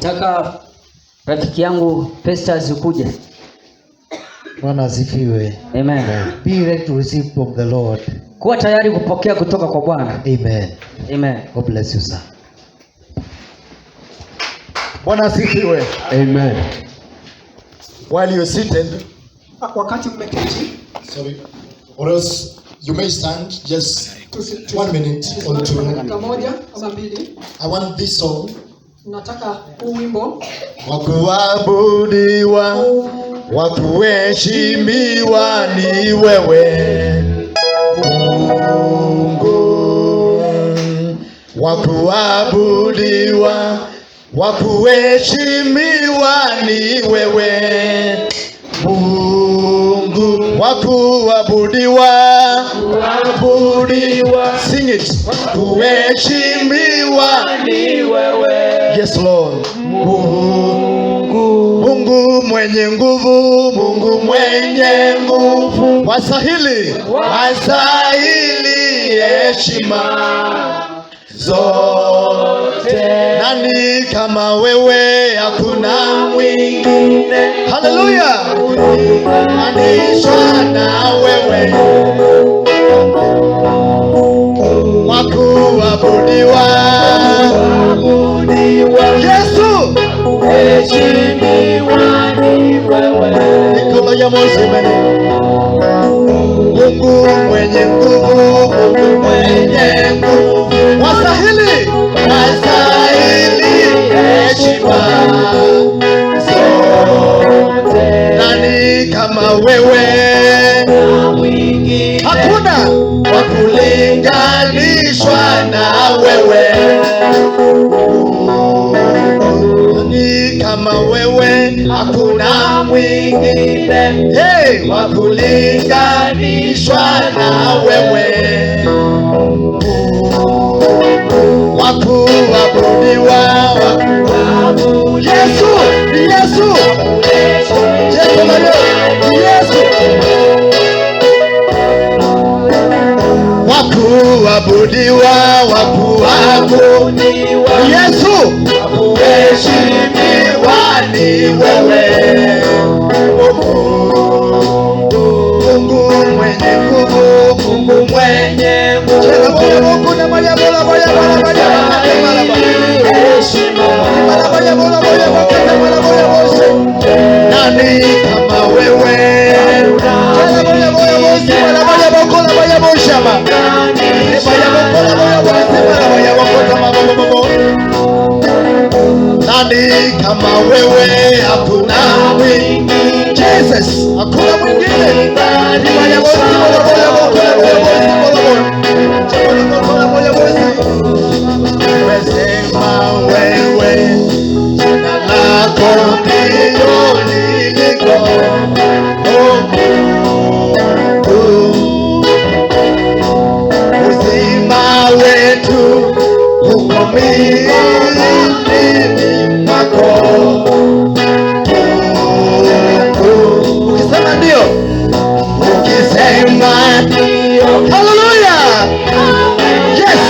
Nataka rafiki yangu Festus ukuje. Bwana asifiwe. Amen. Be ready to receive from the Lord. Kuwa tayari kupokea kutoka kwa Bwana. Amen. Amen. God bless you, sir. Bwana asifiwe. Amen. While you're seated, wakati mmeketi, sorry, or else you may stand just 1 minute or 2. dakika moja ama mbili. I want this song. Nataka huu wimbo Wa kuabudiwa, wa kuheshimiwa ni wewe Mungu. Wa kuabudiwa, wa kuheshimiwa ni wewe Mungu. Wa kuabudiwa, sing it. Kuheshimiwa ni wewe. Yes Lord. Mungu mwenye nguvu, Mungu mwenye nguvu, wastahili heshima zote. Nani kama wewe? Hakuna mwingine. Haleluya. Anisha na wewe, wa kuabudiwa. Yesu heshimiwa ni wewe. Nikola ya mozimene. Mungu mwenye nguvu, Mungu mwenye nguvu, wastahili heshima zote. Nani kama wewe? Hakuna wa kulinganishwa na wewe. Nani kama wewe? Hakuna mwingine, hey, wa kulinganishwa na wewe. Wa kuabudiwa, Yesu, Yesu, Yesu. Wa kuabudiwa, wa kuabudiwa, Yesu. Kuheshimiwa ni wewe Mungu mwenye nguvu, Mungu mwenye nguvu. Nani kama wewe? Nani kama wewe? Hakuna mwingine. Jesus, hakuna mwingine. Umesema wewe, jina lako ndilo liliko. Uzima wetu uko mikononi mwako. Ukisema ndio, ukisema ndio, haleluya. Yes,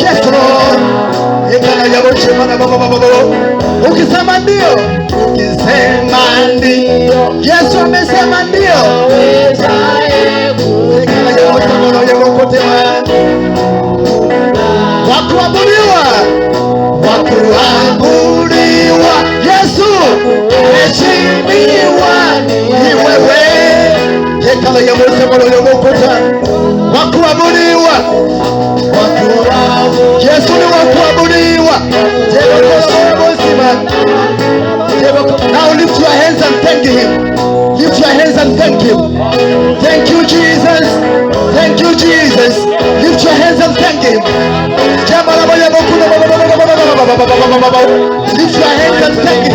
yes Lord. Ukisema ndio, ukisema ndio, Yesu amesema ndio. Wakuabudiwa, wakuabudiwa, Yesu heshimiwa ni wewe. Hekala ya Musa mwana ya Mokota. Wakuabudiwa, Yesu ni wakuabudiwa. Now lift your hands and thank him. Lift your hands and thank him. Thank you Jesus. Thank you Jesus. Lift your hands and thank him. Lift your hands and thank him.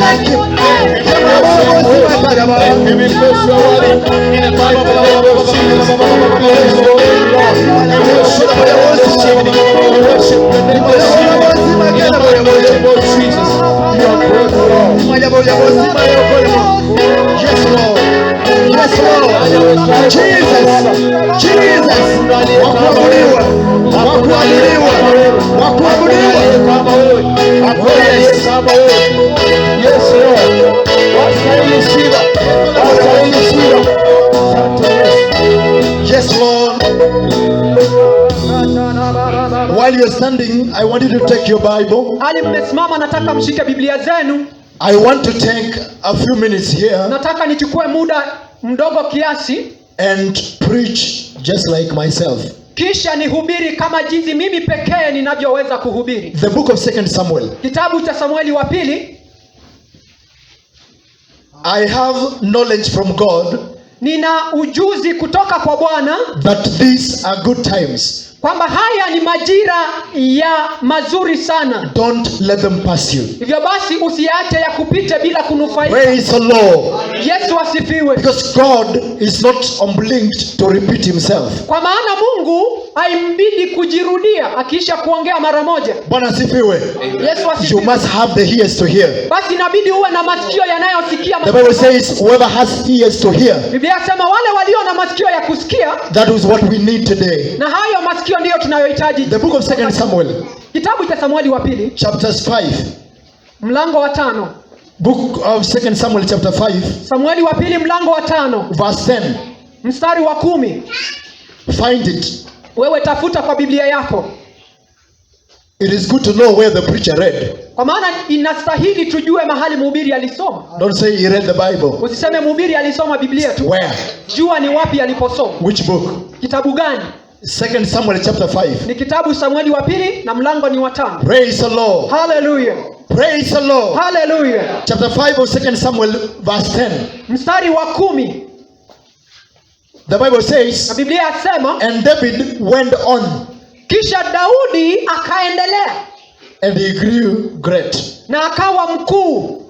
Thank you. While you're standing, I want you to take your Bible. hali mmesimama, nataka mshike Biblia zenu. I want to take a few minutes here Nataka nichukue muda mdogo kiasi, and preach just like myself. kisha nihubiri kama jinsi mimi pekee ninavyoweza kuhubiri. The book of 2 Samuel. Kitabu cha Samueli wa pili. I have knowledge from God Nina ujuzi kutoka kwa Bwana that these are good times. kwamba haya ni majira ya mazuri sana. Don't let them pass you. Hivyo basi usiache ya kupite bila kunufaika. Praise the Lord. Yesu asifiwe. Because God is not obliged to repeat himself. Kwa maana Mungu haimbidi kujirudia akiisha kuongea mara moja. Bwana asifiwe. Yesu You asifiwe. must have the ears to hear. Basi inabidi uwe na masikio yanayosikia. The Bible says whoever has ears to hear. Biblia inasema wale walio na masikio ya kusikia, That is what we need today. na hayo masikio ndiyo tunayohitaji. The book of 2 Samuel, Kitabu cha Samueli wa pili, chapters 5. mlango wa 5. Book of 2 Samuel chapter 5, Samueli wa pili mlango wa 5, verse 10. mstari wa 10. Find it. Wewe tafuta kwa Biblia yako. It is good to know where the preacher read. Kwa maana inastahili tujue mahali mhubiri alisoma. Don't say he read the Bible. Usiseme mhubiri alisoma Biblia tu. Where? Jua ni wapi aliposoma. Which book? Kitabu gani? 2 Samuel chapter 5. Ni kitabu Samueli wa pili na mlango ni wa 5. Praise the Lord. Hallelujah. Praise the Lord. Hallelujah. Chapter 5 of 2 Samuel verse 10. Mstari wa 10. The Bible says, Na Biblia yasema, and David went on, kisha Daudi akaendelea and he grew great. na akawa mkuu,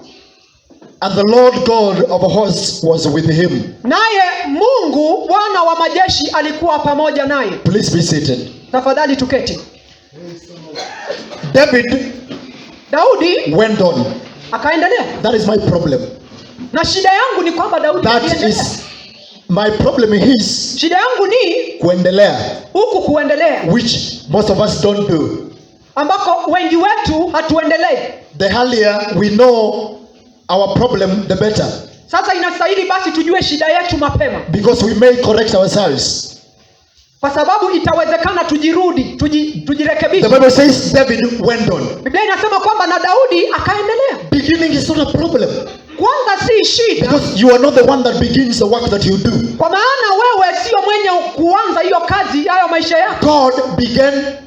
And the Lord God of hosts was with him. naye Mungu Bwana wa majeshi alikuwa pamoja naye. Please be seated. Tafadhali tuketi. David Daudi went on. akaendelea. That is my problem. Na shida yangu ni kwamba Daudi That aliendelea. is my problem is Shida yangu ni kuendelea, huku kuendelea, which most of us don't do. ambako wengi wetu hatuendelei. The earlier we know our problem, the better, Sasa inastahili basi tujue shida yetu mapema, because we may correct ourselves. kwa sababu itawezekana tujirudi, The tujirekebishe. Bible says David went on. Biblia inasema kwamba na Daudi akaendelea. Beginning is not a problem, Kwanza si shida, because you are not the one that begins the work that you do. kwa maana wewe sio mwenye kuanza hiyo kazi, hayo maisha yako. God began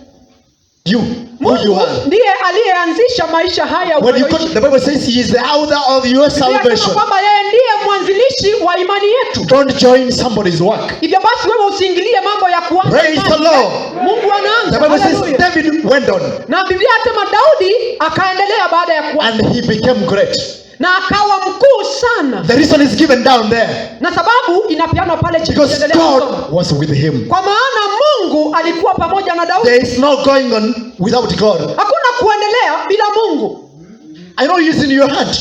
you, who you Mungu are. ndiye aliyeanzisha maisha haya When you unayoishi. the Bible says he is the author of your Biblia inasema salvation. kwamba yeye ndiye mwanzilishi wa imani yetu. Don't join somebody's work. Hivyo basi wewe usiingilie mambo ya kuanza Praise imani. the Lord. Mungu The anaanza. Bible says Hallelujah. David went on Na Biblia inasema Daudi akaendelea baada ya kuanza and he became great. na akawa mkuu sana, The reason is given down there, na sababu inapeanwa pale chini. because Endelea kusoma. God was with him. Kwa maana Mungu alikuwa pamoja na Daudi. There is no going on without God. Hakuna kuendelea bila Mungu. I know he's in your heart.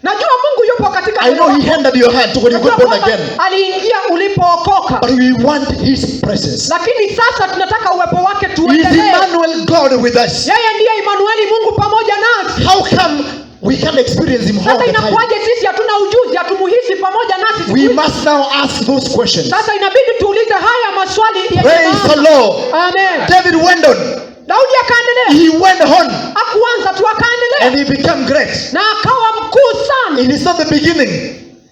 Najua Mungu yupo katika I know moyo he wako. entered your heart when you Najua got born kwamba again. aliingia ulipookoka, But we want his presence. lakini sasa tunataka uwepo wake He is tuendelee. Emmanuel, God with us. Yeye ndiye Emanueli, Mungu pamoja nasi. How come we can't experience him all Sasa the time? inakuwaje sisi hatuna ujuzi, hatumuhisi pamoja nasi siku We hizi? must now ask those questions. Sasa inabidi tuulize haya maswali yenye Praise the maana. Lord. Amen. David went on. Daudi akaendelea, He went on hakuanza tu, akaendelea and he became great. na akawa mkuu sana. It is not the beginning.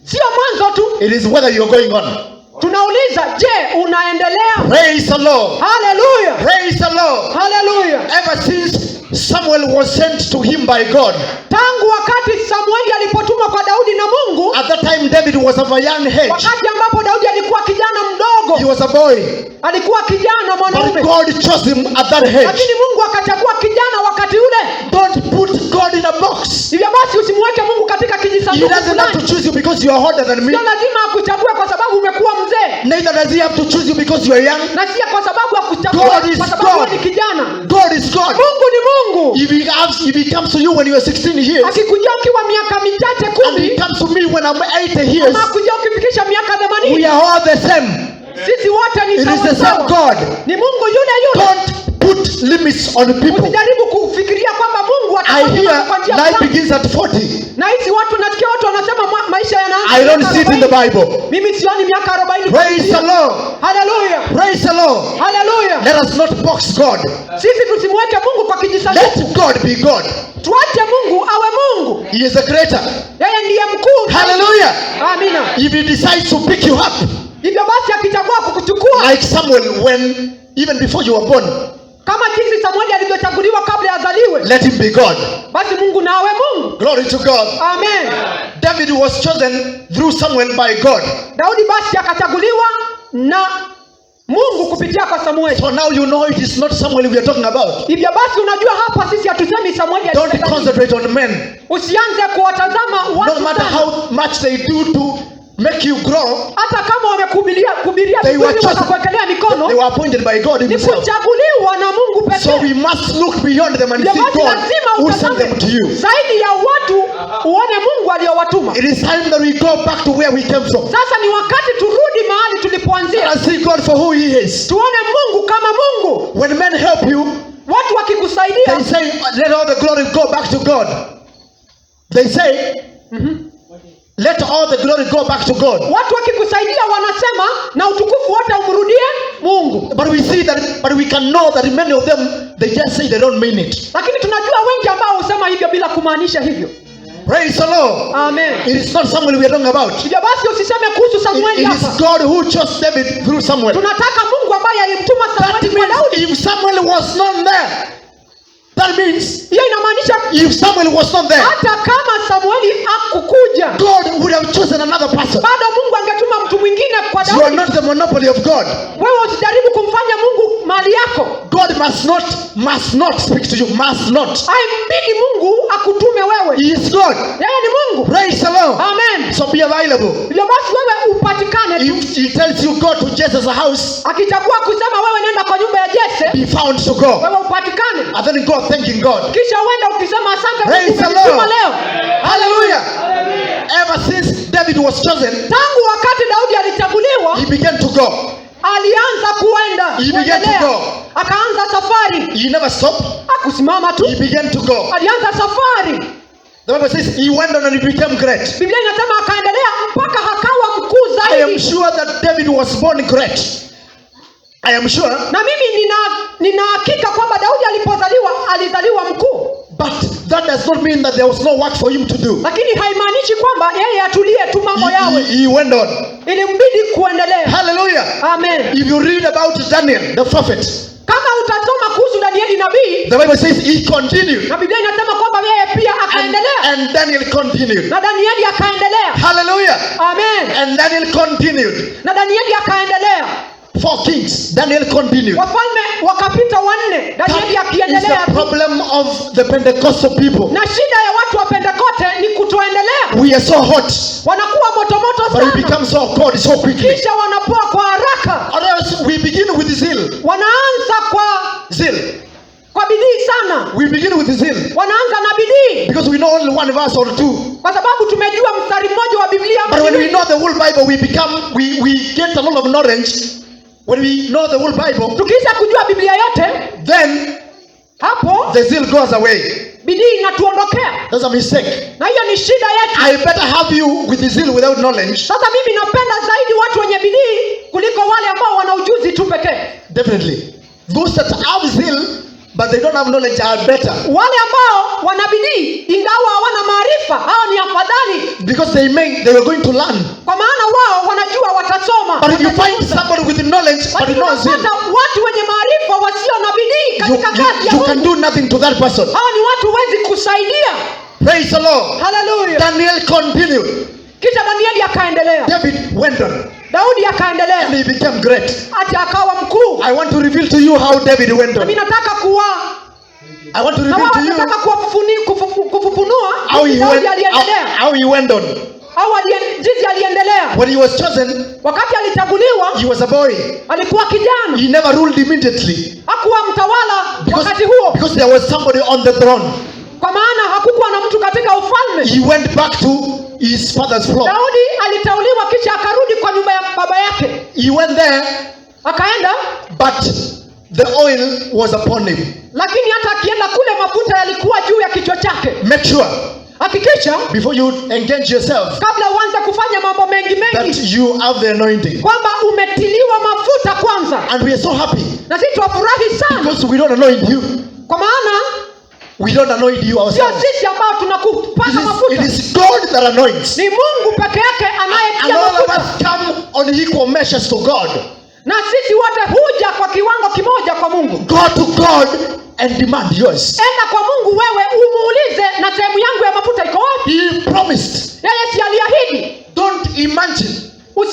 Sio mwanzo tu. It is whether you're going on. Tunauliza, je, unaendelea? Praise the Lord. Haleluya, Praise the Lord. haleluya. Ever since Samuel was sent to him by God, Tangu wakati Samueli alipotumwa kwa Daudi na Mungu, at that time David was of a young age. wakati ambapo Daudi alikuwa kijana He mdogo, was a boy. alikuwa kijana But mwanaume, God chose him at that age. lakini Mungu akachagua kijana wakati ule. Don't put God in a box. Hivyo basi usimweke Mungu katika He He doesn't have to choose you because you are older than me. Sio lazima akuchague kwa sababu umekuwa mzee. Neither does he have to choose you because you are young. Na si kwa sababu akuchague God is kwa sababu God. ni kijana. God is God. Mungu ni Mungu. If he comes to you when you are 16 years, Akikujia ukiwa miaka michache and he 10, comes to me when I'm 80 years, ama akikujia ukifikisha miaka we 80, are all the same. sisi wote ni It is the sawa same sawa. God. Ni Mungu yule yule. Don't put limits on people. Usijaribu kufikiria kwamba Mungu I atafanya mambo kwa hear njia life fulani. begins at 40. Na hizi watu nasikia watu wanasema maisha yanaanza. I don't miaka see it in the 40. Bible. Mimi sioni miaka 40. Praise the Lord. Hallelujah. Praise the Lord. Hallelujah. Let us not box God. Sisi tusimweke Mungu kwa kijisanduku. Let God be God. Tuache Mungu awe Mungu. He is the creator. Yeye ndiye mkuu. Hallelujah. Amina. If he decides to pick you up, Hivyo basi akichagua kukuchukua like Samuel when even before you were born, kama jinsi Samueli alivyochaguliwa kabla ya azaliwe, let him be God. basi Mungu na awe Mungu. Glory to God. Amen. David was chosen through Samuel by God. Daudi basi akachaguliwa na Mungu kupitia kwa Samueli. So now you know it is not Samuel we are talking about. Hivyo basi unajua hapa sisi hatusemi Samueli Don't alitenda nini. concentrate on men. Usianze kuwatazama No watu matter sana. how much they do to make you grow, Hata kama wamekuhubiria They were vizuri chosen. wakakuwekelea they mikono, were appointed by God ni himself. kuchaguliwa na Mungu So pekee. we must look beyond them and Hivyo see basi God lazima who sent utazame them to you. zaidi ya watu, uone Mungu aliyowatuma. It is time that we go back to where we came from Sasa ni wakati turudi mahali tulipoanzia, and see God for who he is. tuone Mungu kama Mungu. When men help you, Watu wakikusaidia, they say, let all the glory go back to God. They say, let all the glory go back to God. watu wakikusaidia wanasema na utukufu wote umrudie Mungu. But we see that, but we can know that many of them, they just say they don't mean it. Lakini tunajua wengi ambao husema hivyo bila kumaanisha hivyo. Praise the Lord. Amen. It is not Samuel we are talking about. Hivyo basi usiseme kuhusu Samueli It is hapa. God who chose David through Samuel. Tunataka Mungu ambaye alimtuma That Samueli kwa means Daudi. if Samuel was not there, that means Hiyo inamaanisha if Samuel was not there, hata kama Samueli hakukuja, God would have chosen another person. bado Mungu angetuma mtu mwingine kwa You are Daudi. not the monopoly of God. Wewe usijaribu kumfanya Mungu mali yako. God must not speak to you. Must not. Haimbidi Mungu akutume wewe. He is God. Yeye ni Mungu. Praise the Lord. Amen. So be available. Hivyo basi wewe upatikane tu. If he tells you go to Jesus' house, Akichagua kusema wewe nenda kwa nyumba ya Jese, be found to go. wewe upatikane. And then go thanking God. Kisha uenda ukisema asante Praise Mungu the umenituma Lord. leo. Hallelujah. Ever since David was chosen, Tangu wakati Daudi alichaguliwa, he began to go. alianza kuenda, He began to kuendelea. go. Akaanza safari. He never stopped. Hakusimama tu. He began to go. Alianza safari. The Bible says he went on and he became great. Biblia inasema akaendelea mpaka akawa mkuu I am zaidi. sure that David was born great. I am sure. Na mimi nina hakika kwamba Daudi alipozaliwa alizaliwa mkuu. But that does not mean that there was no work for him to do. Lakini haimaanishi kwamba yeye atulie tu mambo yawe. He went on. Ilimbidi kuendelea. Hallelujah. Amen. If you read about Daniel, the prophet, Kama utasoma kuhusu Danieli nabii, the Bible says he continued. na Biblia inasema kwamba yeye pia akaendelea. And Daniel continued. Na Danieli akaendelea. Hallelujah. Amen. And Daniel continued. Na Danieli akaendelea. 4 kings. Daniel continued. Wafalme wakapita wanne, Danieli That is akiendelea. the problem of the Pentecostal people. Na shida ya watu wa Pentekoste ni kutoendelea. We are so hot, Wanakuwa moto but we sana. become so cold so quickly. Kisha wanapoa kwa haraka. Or else we begin with zeal. Wanaanza Zeal. kwa bidii sana. We begin with zeal. Wanaanza na bidii Because we know only one verse or two. kwa sababu tumejua mstari mmoja wa Biblia. But when we know the whole Bible, we get a lot of knowledge. When we know the whole Bible, Tukisha kujua Biblia yote, then hapo the zeal goes away. bidii inatuondokea. That's a mistake. Na hiyo ni shida yetu. I better have you with the zeal without knowledge. Sasa mimi napenda zaidi watu wenye bidii kuliko wale ambao wana ujuzi tu pekee. Definitely. Those that have zeal, but they don't have knowledge are better. Wale ambao wana bidii ingawa hawana maarifa, hao ni afadhali, Because they were going to learn. kwa maana wao wanajua watasoma. But if you find somebody with knowledge, but Lakini no zeal, unapata watu wenye maarifa wasio na bidii katika kazi ya you can Mungu. do nothing to that person. Hao ni watu huwezi kusaidia. Praise the Lord. Hallelujah. Daniel continued. Kisha Danieli akaendelea. David went on. Daudi akaendelea And he became great. hata akawa mkuu. I want to reveal to you how David went Mimi on. nataka I want to Na reveal wao to you wanataka kufufunua how he Daudi went, aliendelea. how he went on. Jinsi aliendelea. When he was chosen, Wakati alichaguliwa, he was a boy. alikuwa kijana. He never ruled immediately Hakuwa mtawala because, wakati huo. because there was somebody on the throne. Kwa maana hakukuwa na mtu katika ufalme. He went back to his father's flock. Daudi aliteuliwa kisha akarudi kwa nyumba ya baba yake. He went there, Akaenda, but the oil was upon him. lakini hata akienda kule mafuta yalikuwa juu ya kichwa chake. Make sure Hakikisha before you engage yourself kabla uanze kufanya mambo mengi that you have the anointing. kwamba umetiliwa mafuta kwanza. And we are so happy Na sisi tunafurahi sana because we don't anoint you. kwa maana We don't anoint you sio ourselves. sisi ambao tunakupaka It mafuta. is God that anoints. Ni Mungu peke yake And anayetia all of mafuta. us come on equal measures to God. Na sisi wote huja kwa kiwango kimoja kwa Mungu. Go to God and demand yours. Enda kwa Mungu wewe umuulize, na sehemu yangu ya mafuta iko wapi? He promised. Yeye si aliahidi. Don't imagine.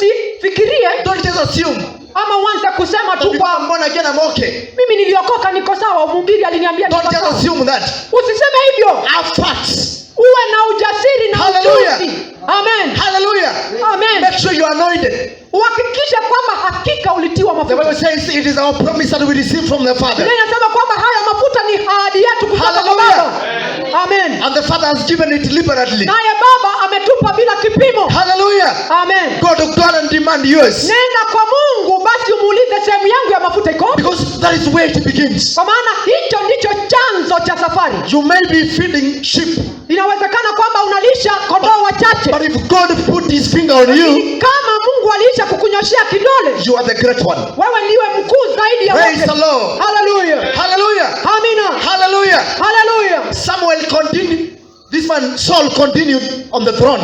Usifikirie Don't just assume ama uanze kusema that tu because kwa I'm born again, I'm okay. mimi niliokoka niko sawa, mhubiri aliniambia Don't niko just sawa. assume that. Usiseme hivyo. Have facts. Uwe na ujasiri na Hallelujah. ujuzi. Amen. Hallelujah. Amen. Make sure you are anointed. Uhakikishe kwamba hakika ulitiwa The mafuta. Bible says it is our promise that we receive from the Father. Biblia inasema kwamba haya mafuta ni ahadi yetu kutoka kwa Hallelujah. Baba. Amen. And the Father has given it liberally. Naye Baba ametupa bila kipimo. Hallelujah. Amen. Go to God and demand yours. Nenda kwa Mungu basi umuulize sehemu yangu ya mafuta iko wapi? Because that is where it begins. Kwa maana hicho ndicho chanzo cha safari. You may be feeding sheep, Inawezekana kwamba unalisha kondoo wachache. but if God put his finger on you, Kama Mungu aliisha kukunyoshea kidole, you are the great one. wewe ndiwe mkuu zaidi ya Praise the wote. Lord. Hallelujah. Hallelujah. Amina. Hallelujah. Hallelujah. Samuel continued. This man Saul continued on the throne.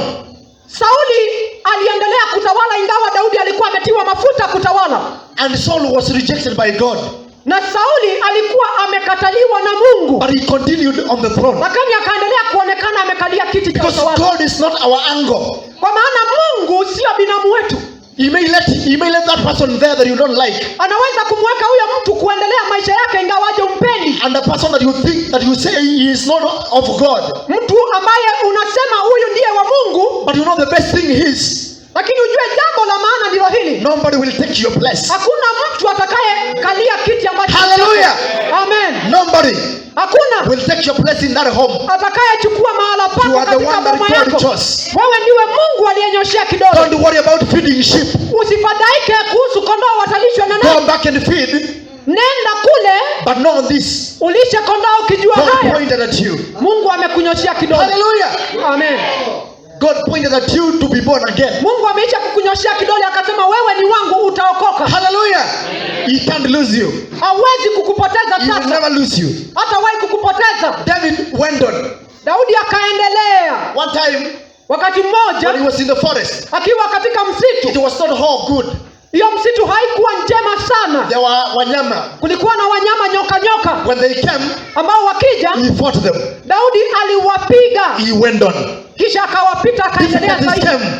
Sauli aliendelea kutawala ingawa Daudi alikuwa ametiwa mafuta kutawala. And Saul was rejected by God. Na Sauli alikuwa amekataliwa na Mungu. But he continued on the throne. Lakini akaendelea kuonekana amekalia kiti cha Because utawala. God is not our angle. Kwa maana Mungu sio binamu wetu. He may let that person there that you don't like. Anaweza kumweka huyo mtu kuendelea maisha yake ingawaje umpendi. And the person that you think, that you say he is not of God. Mtu ambaye unasema huyu ndiye wa Mungu, But you know the best thing is, lakini ujue jambo la maana ndilo hili. nobody will take your place. Hakuna mtu atakaye kalia kiti ambacho. Hallelujah. Amen. Nobody Hakuna will take your place in that home. atakayechukua mahala You pako are the katika one that boma God yako. chose. Wewe ndiwe Mungu aliyenyoshea kidole. Don't worry about feeding sheep. Usifadhaike kuhusu kondoo watalishwa na Go nani. back and feed, Nenda kule but know this. ulishe kondoo ukijua God haya. pointed at you. Mungu amekunyoshea kidole. Hallelujah. Amen. God pointed at you to be born again. Mungu ameisha kukunyoshea kidole akasema wewe ni wangu, utaokoka. Hallelujah. He can't lose you. Hawezi kukupoteza He will sasa. never lose you. Hatawahi kukupoteza. David went on. Daudi akaendelea. One time Wakati when he mmoja was in the forest, akiwa katika it msitu, was not all good. hiyo msitu haikuwa njema sana. There were wanyama. Kulikuwa na wanyama nyoka When they came, ambao wakija he fought them. Daudi aliwapiga He went on. kisha akawapita akaendelea Difficulties zaidi. came.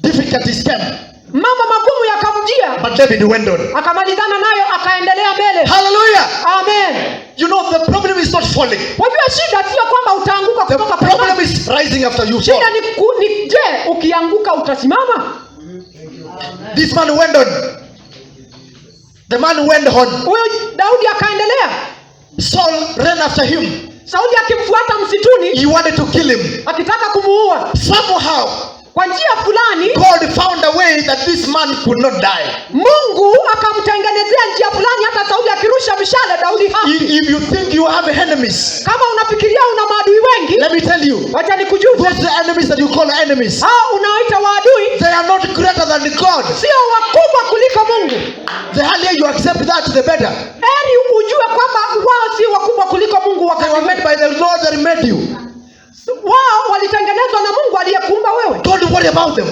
Difficulties came. Mambo magumu yakamjia But David went on. akamalizana nayo akaendelea mbele. Hallelujah. Amen. You know the problem is not falling. Wajua shida sio kwamba utaanguka The kutoka problem pembeni. is rising after you fall. Shida ni je, ukianguka utasimama? This man went on. The man went on. Huyo Daudi akaendelea. Saul ran after him. Sauli akimfuata msituni He wanted to kill him. akitaka kumuua. Somehow, Kwa njia fulani God found a way that this man could not die. Mungu akamtengenezea njia fulani hata Sauli akirusha mishale Daudi hafi. If you think you have enemies, Kama unafikiria una maadui wengi, let me tell you, wacha nikujuze. those enemies that you call enemies, Hao unaoita waadui they are not greater than God. sio wakubwa kuliko Mungu. The earlier you accept that, the better. Heri ujue kwamba wao si wakubwa kuliko Mungu. They Wakati were made by the Lord that made you. wao walitengenezwa na Mungu aliyekuumba wewe. Don't worry about them.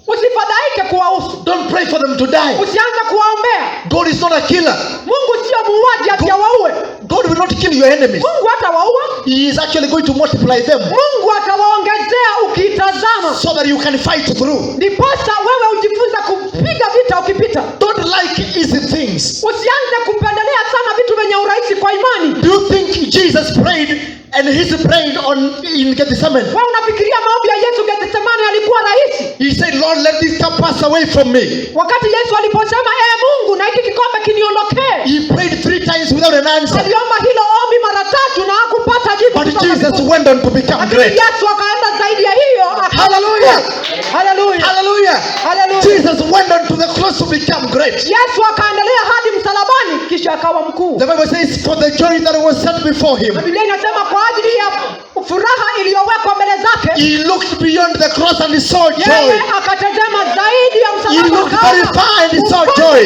Usifadhaike kuwahusu. Don't pray for them to die. Usianze kuwaombea. God is not a killer. Mungu sio muuaji ati awaue. God will not kill your enemies. Mungu hatawaua. He is actually going to multiply them Mungu atawaongezea ukitazama. so that you can fight through. Ndiposa wewe ujifunze kupiga vita ukipita. Don't like easy things. Usianze kupendelea sana vitu vyenye urahisi kwa imani. Do you think Jesus he's praying in Gethsemane, Wewe unafikiria maombi ya Yesu Gethsemane alikuwa rahisi? he said, Lord, let this cup pass away from me. Wakati Yesu aliposema Mungu na hiki kikombe kiniondokee, He prayed 3 times without an answer. aliomba hilo ombi mara 3 na hakupata jibu. But kutoka Jesus mbinguni. went on to become Lakini great. Yesu akaenda zaidi ya hiyo. Hallelujah. Hallelujah. Hallelujah. Hallelujah. Jesus went on to the cross to become great. Yesu akaendelea hadi msalabani kisha akawa mkuu. The Bible says, for the joy that was set before him, Biblia inasema kwa ajili ya furaha iliyowekwa mbele zake, he looked beyond the cross and he saw joy. yeye akatazama zaidi ya He msalaba, looked very far and he saw joy.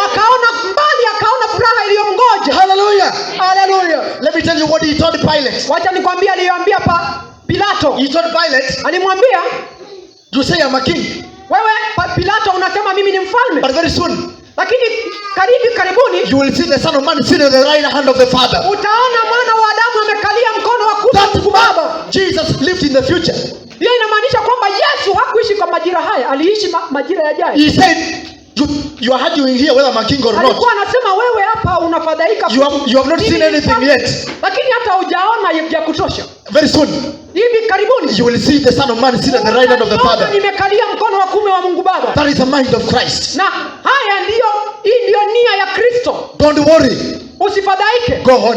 akaona mbali, akaona furaha iliyomngoja. Hallelujah. Hallelujah. Let me tell you what he told Pilate. Wacha nikwambie aliyoambia Pilato. He told Pilate, Alimwambia, you say I'm a king, wewe Pilato unasema mimi ni mfalme, but very soon lakini karibuni you will see the Son of Man sitting at the right hand of the Father. utaona mwana wa Adamu amekalia mkono wa kuume wa Mungu Baba. Jesus lived in the future. Hiyo inamaanisha kwamba Yesu hakuishi kwa majira haya, aliishi majira yajayo. He said, you are arguing here whether I'm a king or not. Alikuwa anasema wewe hapa unafadhaika. You have not seen anything yet. Lakini hata hujaona ya kutosha. Very soon Hivi karibuni you will see the Son of Man sitting at the right hand of the Father. Nimekalia mkono wa kuume wa Mungu Baba. That is the mind of Christ. Na hii ndio nia ya Kristo. Don't worry. Usifadhaike. Go on.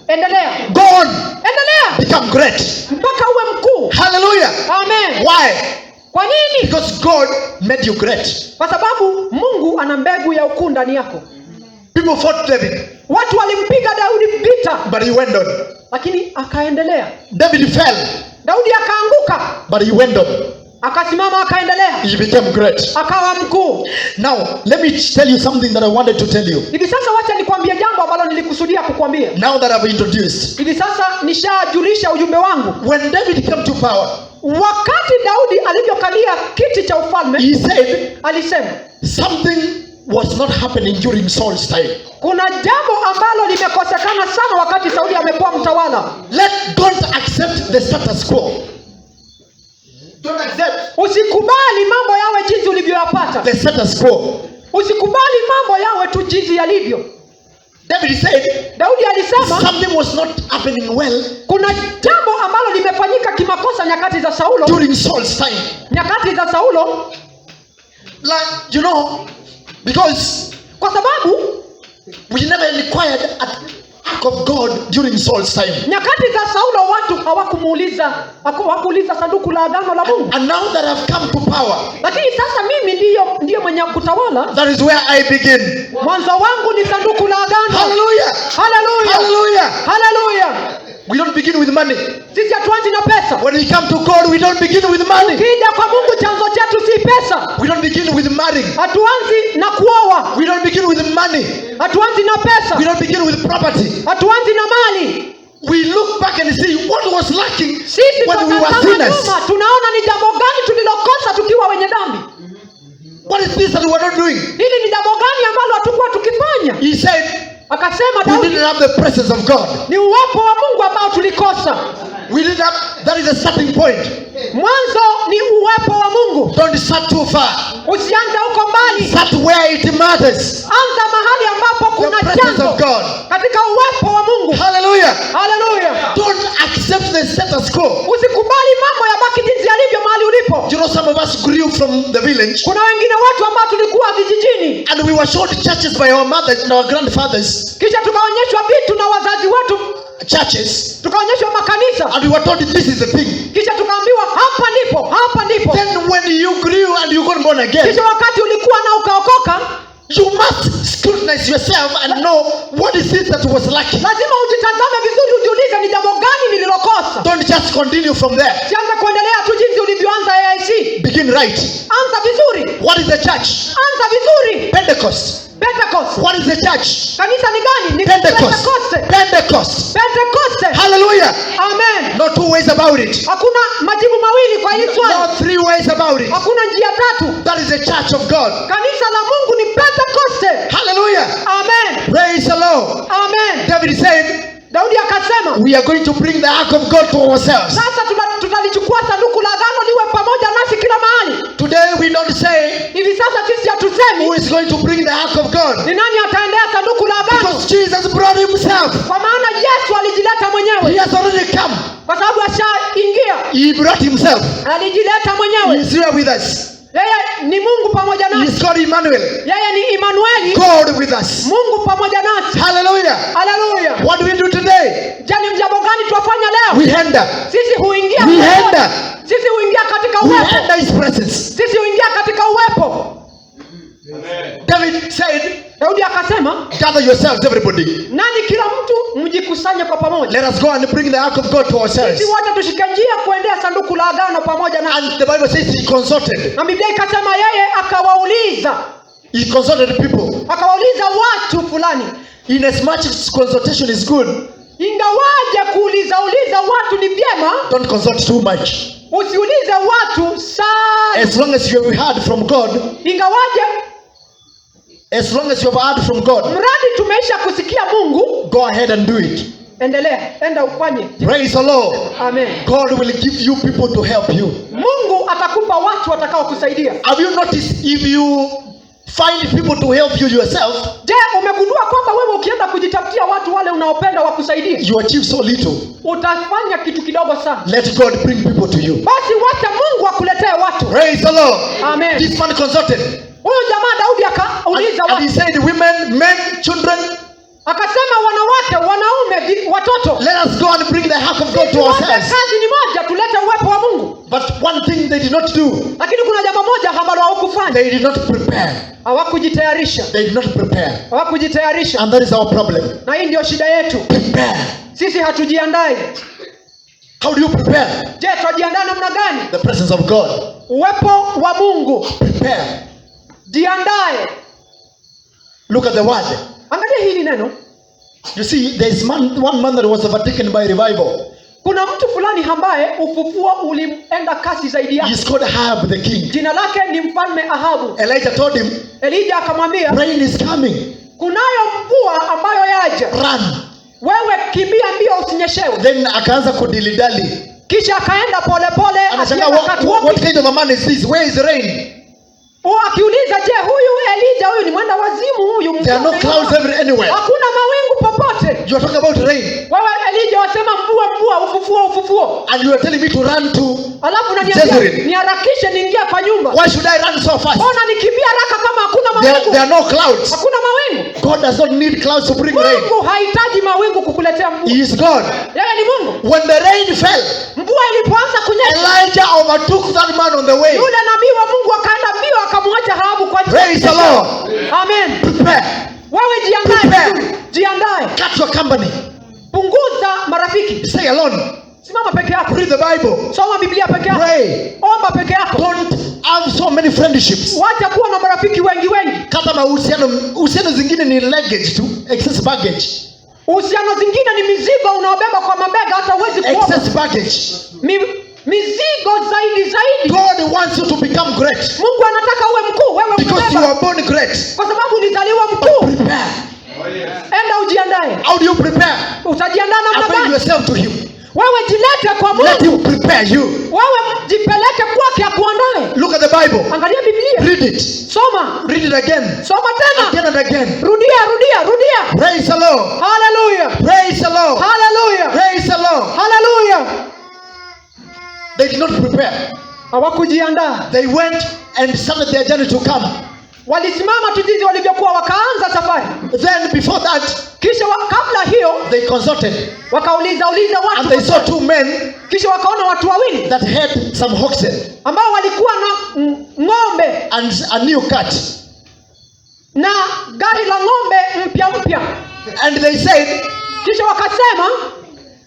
Endelea. Go on. Endelea. Become great. Mpaka uwe mkuu. Hallelujah. Amen. Why? Kwa nini? Because God made you great. Kwa sababu Mungu ana mbegu ya ukuu ndani yako. People fought David, Watu walimpiga Daudi vita, but he went on. lakini akaendelea. David fell, Daudi akaanguka, but he went on. akasimama, akaendelea, He became great. akawa mkuu. Now, let me tell you something that I wanted to tell you. Hivi sasa wacha nikwambie jambo ambalo nilikusudia kukwambia. Now that I've introduced. Hivi sasa nishajulisha ujumbe wangu. When David came to power, Wakati Daudi alivyokalia kiti cha ufalme, he said alisema something was not happening during Saul's time. kuna jambo ambalo limekosekana sana wakati Sauli amekuwa mtawala. Don't accept the status quo. Don't accept Usikubali mambo yawe jinsi ulivyoyapata. the status quo. Usikubali mambo yawe tu jinsi yalivyo. David said Daudi alisema something was not happening well kuna jambo ambalo limefanyika kimakosa nyakati za Saulo. during Saul's time. Nyakati za Saulo, Like, because kwa sababu we never inquired at the ark of God during Saul's time. nyakati za Saulo watu hawakuuliza sanduku la agano la Mungu. And now that I've come to power, Lakini sasa mimi ndiyo mwenye kutawala. that is where I begin. Mwanzo wangu ni sanduku la agano. Hallelujah. Hallelujah. Hallelujah. Hallelujah. We don't begin with money. Sisi hatuanzi na pesa. When we come to God, we don't begin with money. Kija kwa Mungu chanzo chetu si pesa. We don't begin with marrying. Hatuanzi na kuoa. We don't begin with money. Hatuanzi na pesa. We don't begin with property. Hatuanzi na mali. We look back and see what was lacking Sisi when we were tunatazama sinners. nyuma, tunaona ni jambo gani tulilokosa tukiwa wenye dhambi. What is this that we were not doing? Hili ni jambo gani ambalo hatukuwa tukifanya? He said, Akasema we Daudi, didn't have the presence of God. ni uwepo wa Mungu ambao tulikosa. We didn't have, that is a starting point. Mwanzo ni uwepo wa Mungu. Don't start too far. Usianze huko mbali. Start where it matters. Anza mahali ambapo The kuna presence chanzo of God. katika uwepo wa Mungu. Hallelujah. Hallelujah. Don't accept the status quo. Usikubali mambo yabaki jinsi yalivyo mahali ulipo. Some of us grew from the village. Kuna wengine watu ambao tulikuwa vijijini. And we were showed churches by our mothers and our grandfathers. Kisha tukaonyeshwa vitu na wazazi wetu. Churches. Tukaonyeshwa makanisa. And we were told this is the thing. Kisha tukaambiwa hapa ndipo. Then when you grew and you got born again, Kisha wakati ulikuwa na ukaokoka, you must scrutinize yourself and know what is it that was lacking. lazima ujitazame vizuri, ujiulize ni jambo gani nililokosa. Don't just continue from there. Sianza kuendelea tu jinsi ulivyoanza AIC. Begin right. Anza vizuri. What is the church? Anza vizuri. Pentecost. Pentecost. What is the church? Kanisa ni gani? Ni Pentecost. Pentecoste. Pentecost. Pentecoste. Hallelujah. Amen. No two ways about it. Hakuna majibu mawili kwa hili swali. No three ways about it. Hakuna njia tatu. That is the church of God. Kanisa la Mungu ni Pentecoste. Hallelujah. Amen. Praise the Lord. Amen. David said, Daudi akasema, we are going to bring the ark of God to ourselves. sasa tutalichukua sanduku la agano liwe pamoja nasi kila mahali. Today we don't say Hivi sasa sisi hatusemi who is going to bring the ark of God. ni nani ataendea sanduku la agano, Because Jesus brought himself. kwa maana Yesu alijileta mwenyewe, He has already come. kwa sababu ashaingia. He brought himself. Alijileta He mwenyewe. is here with us. Yeye ni Mungu pamoja He nasi. is called Emmanuel. Yeye ni Emmanueli, God with us. Mungu pamoja nasi. Hallelujah. Haleluya. What do we do today? Je, ni jambo gani tuwafanya leo? We enter. Sisi huingia We uweponi. enter. Sisi huingia katika We uwepo. enter his presence. Sisi huingia katika uwepo. David said, Daudi akasema, gather yourselves, everybody. nani kila mtu mjikusanye kwa pamoja. Let us go and bring the ark of God to ourselves. Sisi wote tushike njia kuendea sanduku la agano pamoja na. And the Bible says he consulted. Na Biblia ikasema yeye akawauliza. He consulted people. Akawauliza watu fulani. In as much as consultation is good, Ingawaje kuuliza watu ni vyema, don't consult too much. usiulize watu sana. As long as you have heard from God, Ingawaje as long as you have heard from God, mradi tumeisha kusikia Mungu, go ahead and do it. endelea, enda ufanye. Praise the Lord. Amen. God will give you people to help you. Mungu atakupa watu watakao kusaidia. Have you noticed, if you find people to help you yourself, Je, umegundua kwamba wewe ukienda kujitafutia watu wale unaopenda wakusaidie, you achieve so little? utafanya kitu kidogo sana. Let God bring people to you. Basi wacha Mungu akuletee watu. Praise the Lord. Amen. This man consulted. Huyu jamaa Daudi akauliza And he watu. said, women, men, children, Akasema wanawake, wanaume, watoto. let us go and bring the ark of God to Wote ourselves. kazi ni moja, tulete uwepo wa Mungu. But one thing they did not do, Lakini kuna jambo moja ambalo hawakufanya. they did not prepare. Hawakujitayarisha. They did not prepare. Hawakujitayarisha. And that is our problem. Na hii ndio shida yetu. Prepare. Sisi hatujiandai. How do you prepare? Je, tujiandaa namna gani? The presence of God. Uwepo wa Mungu. Prepare. Jiandae. Look at the word. Angalia hili neno. You see, there is one man that was overtaken by revival. Kuna mtu fulani ambaye ufufuo ulienda kasi zaidi He yake. is called Ahab the king. Jina lake ni mfalme Ahabu. Elijah told him, Elijah akamwambia, rain is coming. kunayo mvua ambayo yaja. Run. Wewe kimbia mbio usinyeshewe. Then akaanza kudilidali. Kisha akaenda polepole Anashangaa, what kind of a man is this? Where is the rain? Akiuliza, je, huyu Elijah huyu ni mwenda wazimu huyu? There are no clouds anywhere. Hakuna mawingu popote. You are talking about rain. Wewe Elijah wasema mvua, ufufuo. And you are telling me to run to Alafu unaniambia Jezreel. niharakishe niingie kwa nyumba. Why should I run so fast? Mbona nikimbia haraka kama hakuna mawingu? There are no clouds. Hakuna mawingu. God does not need clouds to bring rain. Mungu hahitaji mawingu kukuletea mvua. He is God. Yeye ni Mungu. When the rain fell, Mvua ilipoanza kunyesha, Elijah overtook that man on the way. yule nabii wa Mungu akaenda mbio akamwacha Ahabu kwa Praise the Lord. Amen. Prepare. Wewe jiandae Prepare. vizuri. Jiandae. Cut your company. Punguza marafiki. Stay alone. Simama peke yako. Read the Bible. Soma Biblia peke yako. Pray. Omba peke yako. Don't have so many friendships. Wacha kuwa na marafiki wengi. Kata uhusiano zingine ni luggage tu, excess baggage. Uhusiano zingine ni mizigo unaobeba kwa mabega hata huwezi kuomba. Excess baggage. Mizigo zaidi. God wants you to become great. Mungu anataka uwe mkuu, wewe Because you mbeba. are born great. Kwa sababu ulizaliwa mkuu. Prepare. Enda ujiandae. How do you prepare? Utajiandaa namna Avail gani? yourself to him. Wewe jilete kwa Let Mungu. him prepare you. Wewe jipeleke kwake akuandae. Look at the Bible. Angalia Biblia. Read it. Soma. Read it again. Soma tena. Again and again. Rudia. Praise the Lord. Hallelujah. Praise the Lord. Hallelujah. Praise the Lord. Hallelujah. They did not prepare. Hawakujiandaa. They went and started their journey to come. Walisimama tu jinsi walivyokuwa wakaanza safari. Then before that, Kisha kabla hiyo they consulted. wakauliza And they watu. saw two men Kisha wakaona watu wawili that had some oxen ambao walikuwa na ng'ombe and a new cart. na gari la ng'ombe mpya. And they said, Kisha wakasema,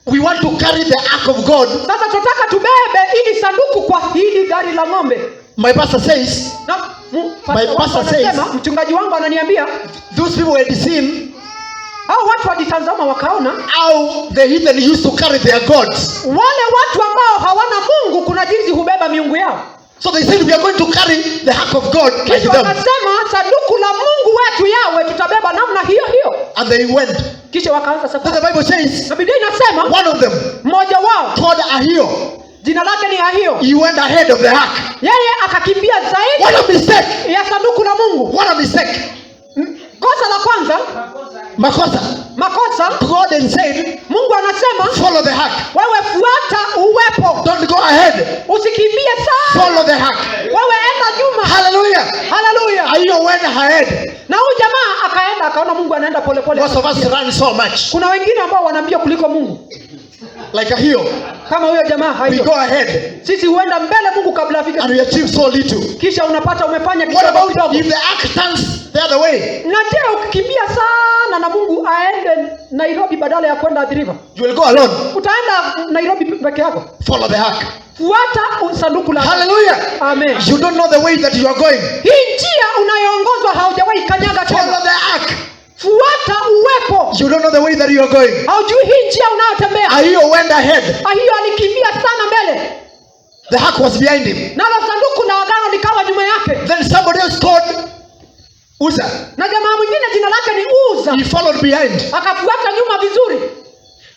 we want to carry the ark of God. sasa tunataka tubebe ili sanduku kwa hili gari la ng'ombe. My pastor says, Na My pastor anasema, says- mchungaji wangu ananiambia, those people had seen hao watu walitazama wakaona how the heathen used to carry their gods. wale watu ambao hawana Mungu kuna jinsi hubeba miungu yao. So they said, we are going to carry the ark of God like Kisha them. wakasema sanduku la Mungu wetu yawe tutabeba namna hiyo. And they went. Kisha wakaanza Then safari. the Bible says, Na Biblia inasema one of them, mmoja wao called Ahio, jina lake ni Ahio, he went ahead of the ark. yeye akakimbia What zaidi a mistake! ya sanduku la Mungu. What a mistake! Kosa la kwanza, Makosa. makosa. God had said, Mungu anasema Follow the hack. Wewe fuata uwepo. Don't go ahead. Usikimbie sana. Follow the hack. Wewe enda nyuma. Hallelujah. Hallelujah. Are you went ahead? Na huyu jamaa akaenda akaona Mungu anaenda pole pole. Most of us run so much. Kuna wengine ambao wanaambia kuliko Mungu. Like a hill. Kama huyo jamaa We hayo. go ahead. Sisi huenda mbele Mungu kabla afike. And we achieve so little. Kisha unapata umefanya What about kidogo. if the ark turns the other way? Na je, ukikimbia sana na Mungu aende Nairobi badala ya kwenda Athi River? You will go alone. Utaenda Nairobi peke yako. Follow the ark. Fuata sanduku la. Hallelujah. Amen. You don't know the way that you are going. Hii njia unayoongozwa haujawahi kanyaga Follow tena. the ark. Fuata uwepo. You don't know the way that you are going. Haujui hii njia unayotembea. Ahio went ahead. Hiyo alikimbia sana mbele. The ark was behind him. Nalo sanduku la agano likawa nyuma yake. Then somebody else called Uzzah. Na jamaa mwingine jina lake ni Uza. He followed behind. Akafuata nyuma vizuri.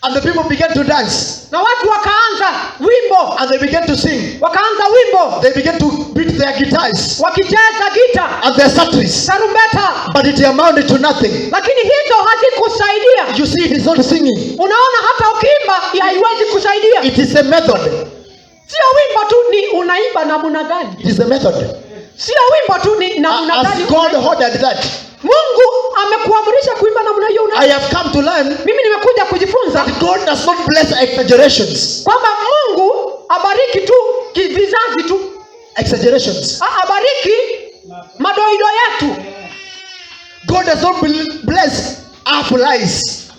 And the people began to dance. Na watu wakaanza wimbo. And they began to sing. Wakaanza wimbo. They began to beat their guitars Wakicheza gita. and their psalteries. Tarumbeta. But it amounted to nothing. Lakini hizo hazikusaidia. You see, it is not singing. Unaona hata ukiimba haiwezi kusaidia. It is a method. Sio wimbo tu ni unaimba namna gani. It is a method. Sio wimbo tu ni namna gani. As God ordered that. Mungu amekuamrisha kuimba namna hiyo. I have come to learn Mimi nimekuja kujifunza that God does not bless exaggerations. kwamba Mungu abariki tu vizazi tu. Exaggerations. Abariki madoido yetu. God does not bless half lies.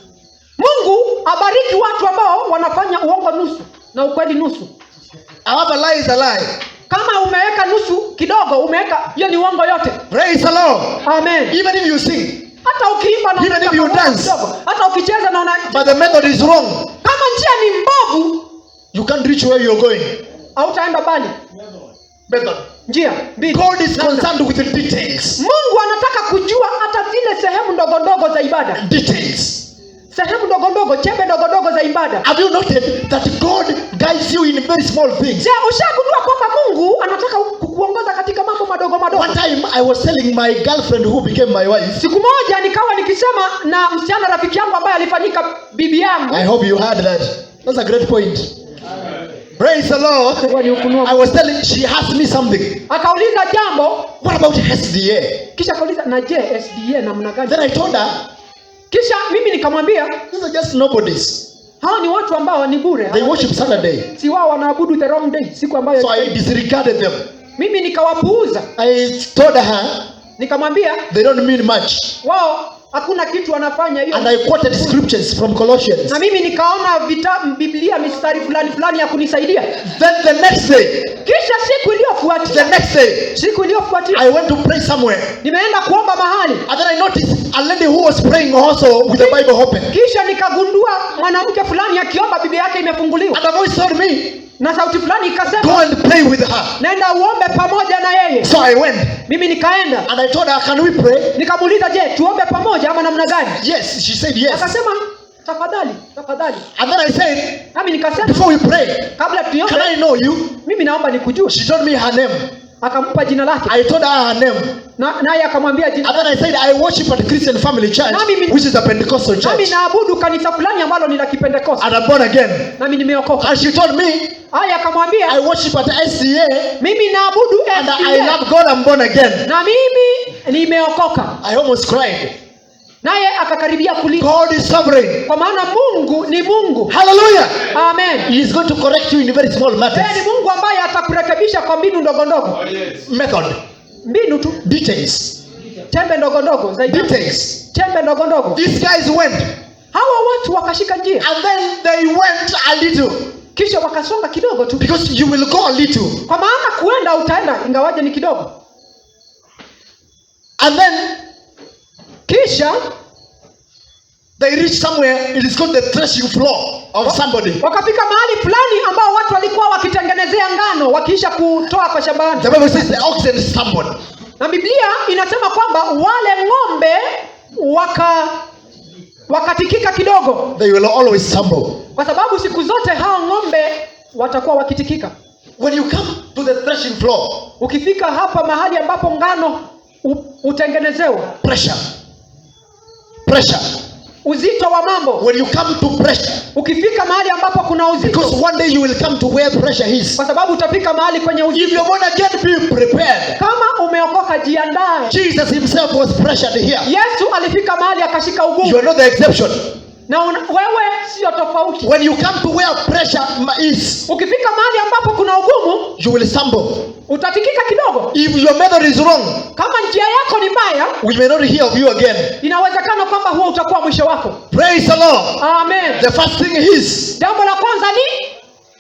Mungu abariki watu ambao wanafanya uongo nusu na ukweli nusu. Half a lie is a lie. Kama umeweka nusu kidogo, umeweka hiyo ni uongo yote. Praise the Lord. Amen. Even if you sing, Hata ukiimba na even if you dance, hata ukicheza na but the method is wrong, kama njia ni mbovu, you can't reach where you're going. hautaenda mbali. Method. Njia mbili. God is concerned with the details. Mungu anataka kujua hata zile sehemu ndogo ndogo za ibada. Details. Sehemu ndogo ndogo, chembe ndogo ndogo za ibada. Have you noted that God guides you in very small things? Je, ushagundua kwamba Mungu anataka kukuongoza katika mambo madogo madogo? One time I was telling my girlfriend who became my wife. Siku moja nikawa nikisema na msichana rafiki yangu ambaye alifanyika bibi yangu. I hope you heard that. That's a great point. Praise the Lord. I was telling, she asked me something. Akauliza jambo. What about SDA? Kisha akauliza na je, SDA namna gani? Then I told her. Kisha mimi nikamwambia, these are just nobodies. Hao ni watu ambao ni bure. They worship Saturday. Si wao wanaabudu the wrong day, siku ambayo. So I disregarded them. Mimi nikawapuuza. I told her. Nikamwambia they don't mean much. Wao hakuna kitu wanafanya hiyo. And I quoted scriptures from Colossians. Na mimi nikaona Biblia mistari fulani ya kunisaidia. Then the next day. Kisha siku iliyofuatia. The next day. Siku iliyofuatia. I went to pray somewhere. Nimeenda kuomba mahali. And then I noticed a lady who was praying also with the Bible open. Kisha nikagundua mwanamke fulani akiomba Biblia yake imefunguliwa. And a voice told me. Na sauti fulani ikasema, go and pray with her. Nenda uombe pamoja na yeye. So I went. Mimi nikaenda. And I told her, can we pray? Nikamuuliza, je, tuombe pamoja ama namna gani? Yes, she said yes. Akasema, tafadhali. And then I said, nami nikasema, before we pray, kabla tuombe, can I know you? Mimi naomba nikujue. She told me her name. Akampa jina lake. I told her name. Naye akamwambia jina. And then I said, I worship at Christian Family Church, which is a Pentecostal church. Nami naabudu kanisa fulani ambalo ni la Kipentekoste. And I'm born again. Nami nimeokoka. And she told me, akamwambia, I worship at SCA. Mimi naabudu SCA. And I love God, I'm born again. Na mimi nimeokoka. I almost cried. Naye akakaribia kulia. God is sovereign. Kwa maana Mungu ni Mungu. Hallelujah. Amen. He is going to correct you in very small matters. Ni Mungu ambaye atakurekebisha kwa mbinu ndogo ndogo. Oh, yes. Method. Mbinu tu. Details. Chembe ndogo ndogo zaidi. Details. Chembe ndogo ndogo. These guys went. Hawa watu wakashika njia. And then they went a little. Kisha wakasonga kidogo tu. Because you will go a little. Kwa maana kuenda utaenda ingawaje ni kidogo. And then kisha they reached somewhere, it is called the threshing floor of somebody. Wakafika mahali fulani ambao watu walikuwa wakitengenezea ngano wakiisha kutoa kwa shambani. The Bible says the oxen stumbled. Na Biblia inasema kwamba wale ng'ombe wakatikika kidogo. They will always stumble. Kwa sababu siku zote hao ng'ombe watakuwa wakitikika. When you come to the threshing floor, ukifika hapa mahali ambapo ngano utengenezewa, pressure. uzito wa mambo. When you come to pressure, Ukifika mahali ambapo kuna because uzito, one day you will come to where pressure is. kwa sababu utafika mahali kwenye If uzito. you're born again, be prepared. Kama umeokoka, jiandae. Jesus himself was pressured here. Yesu alifika mahali akashika You ugumu, are not the exception. na wewe sio tofauti. When you come to where pressure is, Ukifika mahali ambapo kuna ugumu, you will stumble. utatikika kidogo. If your method is wrong, Kama njia yako ni mbaya, we may not hear of you again. inawezekana kwamba huo utakuwa mwisho wako. Praise the Lord. Amen. The first thing is, Jambo la kwanza ni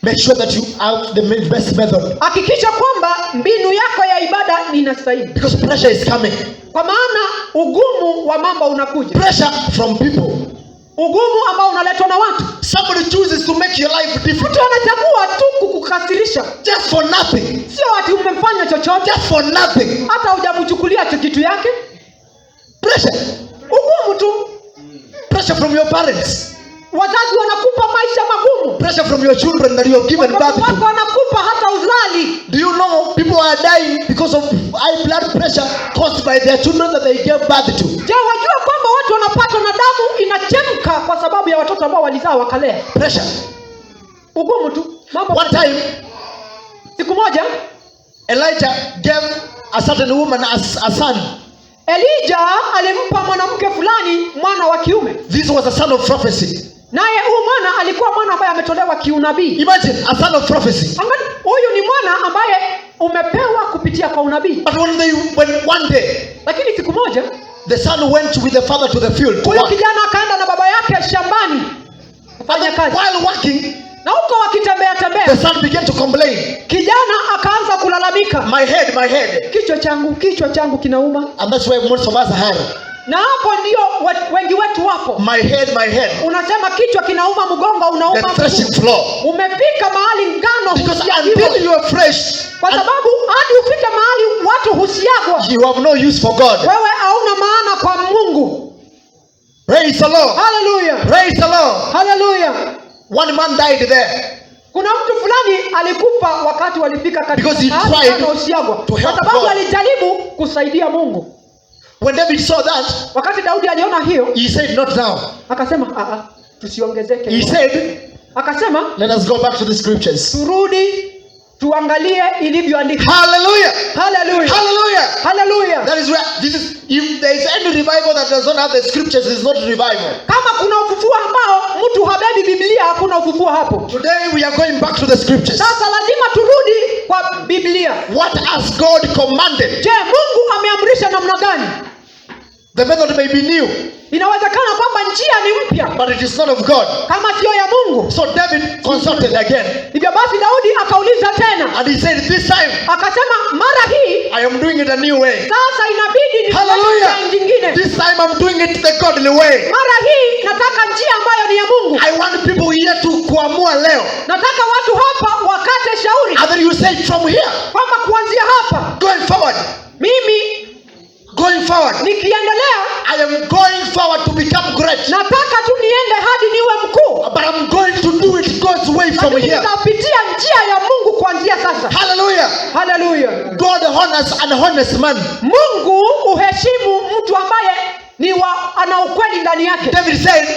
make sure that you have the best method. hakikisha kwamba mbinu yako ya ibada inastahili, Because pressure is coming. kwa maana ugumu wa mambo unakuja. Pressure from people. Ugumu ambao unaletwa na watu. Somebody chooses to make your life difficult. Mtu anachagua tu kukukasirisha, Just for nothing. sio ati umemfanya chochote, Just for nothing. hata hujamchukulia kitu yake. Pressure. Ugumu tu. Pressure from your parents. Wazazi wanakupa maisha magumu, Pressure from your children that you have given birth watoto wako to. wanakupa hata uzali. Do you know people are dying because of high blood pressure caused by their children that they gave birth to? Je, wajua kwamba watu wanapatwa na damu inachemka kwa sababu ya watoto ambao walizaa wakalea? Pressure. Ugumu tu. Mambo. One time, Siku moja Elijah gave a certain woman a son. Elija alimpa mwanamke fulani mwana wa kiume, This was a son of prophecy. naye huyu mwana alikuwa mwana ambaye ametolewa kiunabii. Imagine a son of prophecy. Angalia, huyu ni mwana ambaye umepewa kupitia kwa unabii. But when one day Lakini siku moja the son went with the father to the field to huyu work. kijana akaenda na baba yake shambani kufanya kazi, While working, na huko wakitembea the tembea, son began to complain. kijana akaanza kulalamika, My head. kichwa changu kinauma. And that's why most of us are. Na hapo ndio wengi wetu wapo. My head. Unasema kichwa kinauma, mgongo unauma, The threshing floor. umefika mahali ngano Because husiagiwa. until you are fresh, Kwa sababu hadi ufike mahali watu husiagwa, you have no use for God. wewe hauna maana kwa Mungu. Praise the Lord. Haleluya, Praise the Lord. haleluya. One man died there. Kuna mtu fulani alikufa wakati walifika katika Because he mahali tried ngano husiagwa, to help kwa sababu God. alijaribu kusaidia Mungu. When David saw that, Wakati Daudi aliona hiyo, he said, not now. akasema tusiongezeke. He said, Akasema let us go back to the scriptures. turudi tuangalie ilivyoandikwa. Hallelujah. Haleluya, Hallelujah. haleluya. That is where if there is any revival that does not have the scriptures, it's not revival. Kama kuna ufufuo ambao mtu habebi Biblia, hakuna ufufuo hapo. Today we are going back to the scriptures. Sasa lazima turudi kwa Biblia. What has God commanded? Je, Mungu ameamrisha namna gani? The method may be new, Inawezekana kwamba njia ni mpya, but it is not of God. kama sio ya Mungu. So David consulted again, Hivyo basi Daudi akauliza tena, and he said, this time akasema mara hii I am doing it a new way. sasa inabidi ni Hallelujah. njia nyingine. This time I'm doing it the godly way. Mara hii nataka njia ambayo ni ya Mungu. I want people here to kuamua leo. Nataka watu hapa wakate shauri And then you say from here, kwamba kuanzia hapa going forward, nikiendelea, I am going forward to become great. nataka tu niende hadi niwe mkuu, But I'm going to do it God's way from lakini here. nitapitia njia ya Mungu kuanzia sasa. Hallelujah. Haleluya. God honors an honest man. Mungu uheshimu mtu ambaye ana ukweli ndani yake. David said,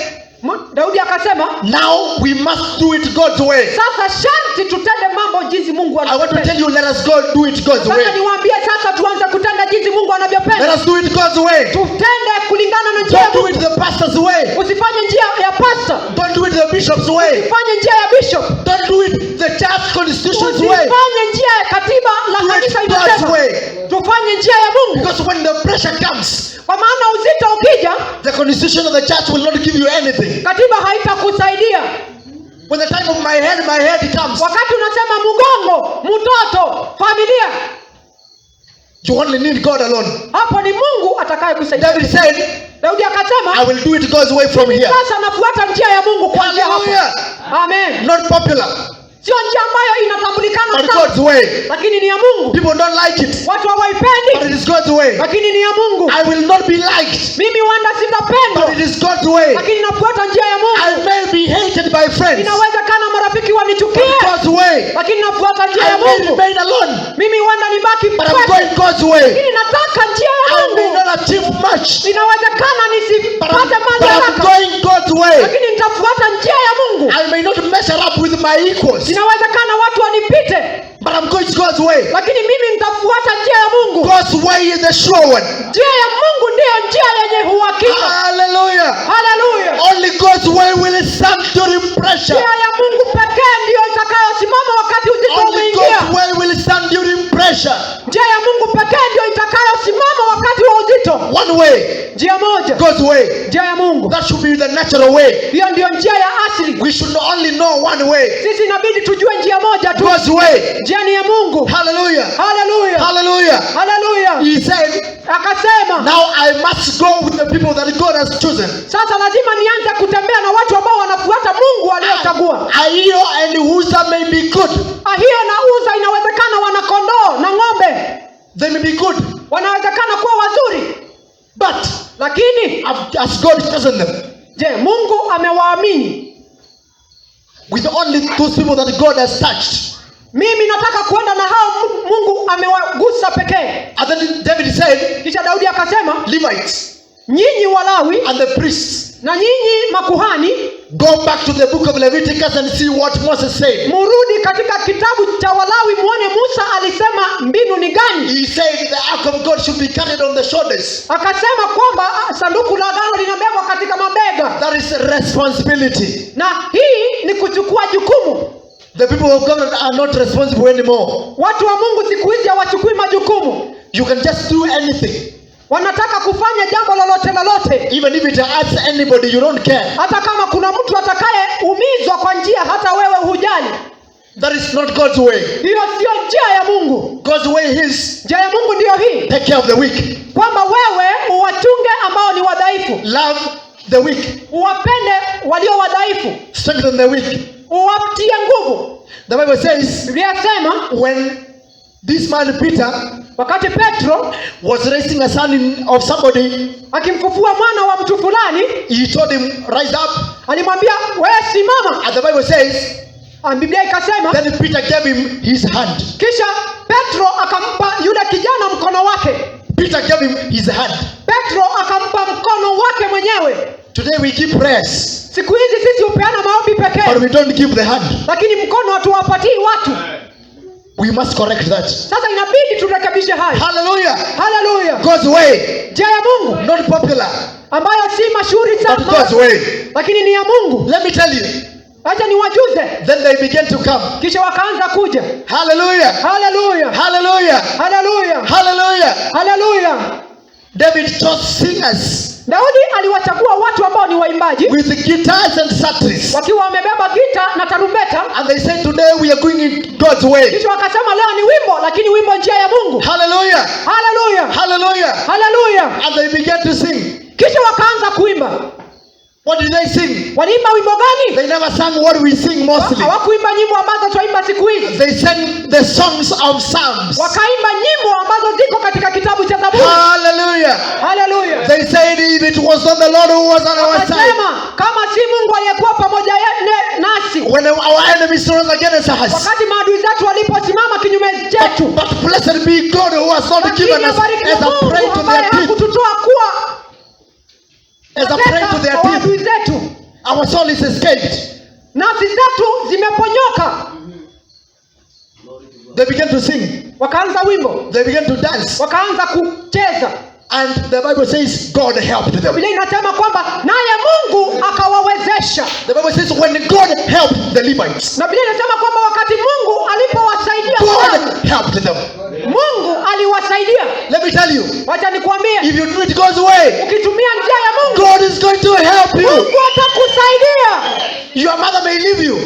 Daudi akasema, now we must do it God's way. sasa sharti tutende mambo jinsi Mungu I want to anavyopenda. tell you, let us go do it God's Sasa way. niwaambie sasa tuanze kutenda jinsi Mungu Let anavyopenda. us do it God's way. Tutende kulingana na njia ya Don't do Mungu. it the pastor's way. Usifanye njia ya pastor. Don't do it the bishop's way. Usifanye njia ya bishop. Don't do it the church constitution's way. Usifanye njia ya katiba la Do it kanisa God's imesema. way. Tufanye njia ya Mungu. Because when the pressure comes, Kwa maana uzito ukija, the constitution of the church will not give you anything. katiba haitakusaidia. When the time of my head comes, Wakati unasema mgongo, mtoto, familia, you only need God alone. hapo ni Mungu atakayekusaidia. David said, Daudi I akasema, will do it God's way from here. sasa nafuata njia ya Mungu kuanzia hapo. Hallelujah. Amen. Not popular, Sio njia ambayo inatambulikana but sana, God's way. lakini ni ya Mungu. People don't like it, Watu but hawaipendi, it is God's way. lakini ni ya Mungu. I will not be liked, Mimi huenda but it sitapendwa, is God's way. lakini nafuata njia ya I Mungu. may be hated by friends, Inawezekana marafiki but wanichukie, God's way. lakini nafuata njia I ya may Mungu. remain alone, Mimi huenda nibaki but I'm peke, going God's way. lakini nataka njia ya I may Mungu. not achieve much, Inawezekana but nisipate mali I'm haraka, going my equals, Inawezekana watu wanipite, but I'm going God's way. lakini mimi nitafuata njia ya Mungu. God's way is the sure one. Njia ya Mungu ndiyo njia yenye uhakika. Hallelujah. Hallelujah. Only God's way will stand during pressure. Njia ya Mungu pekee ndiyo itakayosimama wakati uzito Only umeingia. God's way will stand during pressure. Njia ya Mungu pekee ndiyo itakayosimama wakati wa uzito. One way, Njia moja, God's way. njia ya Mungu. That should be the natural way. Hiyo ndiyo njia ya asili. We should only know one way. Sisi inabidi tujue njia moja tu. God's way. Njia ni ya Mungu. Hallelujah. Hallelujah. Hallelujah. Hallelujah. He said, Akasema, now I must go with the people that God has chosen. sasa lazima nianze kutembea na watu ambao wanafuata Mungu aliochagua. Ahio and Uza may be good. Ahio na Uza inawezekana wana kondoo na ng'ombe. They may be good. Wanawezekana kuwa wazuri. But Lakini has God chosen them? je, Mungu amewaamini? With only those people that God has touched. Mimi nataka kuenda na hao Mungu amewagusa pekee. And then David said, Kisha Daudi akasema, Levites nyinyi Walawi and the priests, na nyinyi makuhani, go back to the book of Leviticus and see what Moses said. murudi katika kitabu cha Walawi muone Musa alisema mbinu ni gani. He said the ark of God should be carried on the shoulders. Akasema kwamba sanduku la agano linabebwa katika mabega. That is responsibility. Na hii ni kuchukua jukumu. The people of God are not responsible anymore. Watu wa Mungu siku hizi hawachukui majukumu. You can just do anything. Wanataka kufanya jambo lolote. Even if it hurts anybody, you don't care. Hata kama kuna mtu atakayeumizwa kwa njia hata wewe hujali. That is not God's way. Hiyo sio njia ya Mungu. God's way is Njia ya Mungu ndiyo hii, take care of the weak. kwamba wewe uwachunge ambao ni wadhaifu. Love the weak. Uwapende walio wadhaifu. Strengthen the weak. Uwatie nguvu. The Bible says Biblia yasema when this man Peter wakati Petro was raising a son of somebody, akimfufua mwana wa mtu fulani, he told him, rise up. alimwambia wewe simama. And the Bible says Biblia ikasema then Peter gave him his hand. kisha Petro akampa yule kijana mkono wake. Peter gave him his hand. Petro akampa mkono wake mwenyewe. Today we give prayers, Siku hizi sisi hupeana maombi but pekee, we don't give the hand. lakini mkono hatuwapatii watu. We must correct that. Sasa inabidi turekebishe haya. Hallelujah. Hallelujah. God's way, Njia ya Mungu not popular, ambayo si mashuhuri but God's sana, way. lakini ni ya Mungu. Let me tell you. Acha niwajuze. Then they began to come. Kisha wakaanza kuja. Hallelujah. Hallelujah. Hallelujah. Hallelujah. Hallelujah. Hallelujah. David chose singers Daudi aliwachagua watu ambao ni waimbaji with guitars and psalteries. wakiwa wamebeba gita na tarumbeta. And they said, today we are going in God's way. Kisha wakasema leo ni wimbo, lakini wimbo njia ya Mungu. Hallelujah. Hallelujah. Hallelujah. Hallelujah. And they began to sing. Kisha wakaanza kuimba. What did they sing? Waliimba wimbo gani? They never sang what we sing mostly. Hawakuimba nyimbo ambazo twaimba siku hizi. They sang the songs of Psalms. Wakaimba nyimbo ambazo ziko katika kitabu cha Zaburi. Hallelujah. Hallelujah. They said if it was not the Lord who was on our side, Wakasema kama si Mungu aliyekuwa pamoja nasi, when our enemies rose against us, wakati maadui zetu waliposimama kinyume chetu, but blessed be God who has not given us as a prey to their teeth. hakututoa kuwa As a prey to their adui teeth. zetu. Our soul is escaped. Nafsi zetu zimeponyoka. They began to sing. Wakaanza wimbo, They began to dance. wakaanza kucheza. And the Bible says God helped them. Biblia inasema kwamba naye Mungu akawawezesha. The Bible says when God helped the Levites, Na Biblia inasema kwamba wakati Mungu alipowasaidia watu, God helped them. Mungu aliwasaidia. Let me tell you, Wacha nikwambie, if you do it God's way, ukitumia njia ya Mungu, God is going to help you. Mungu atakusaidia. Your mother may leave you,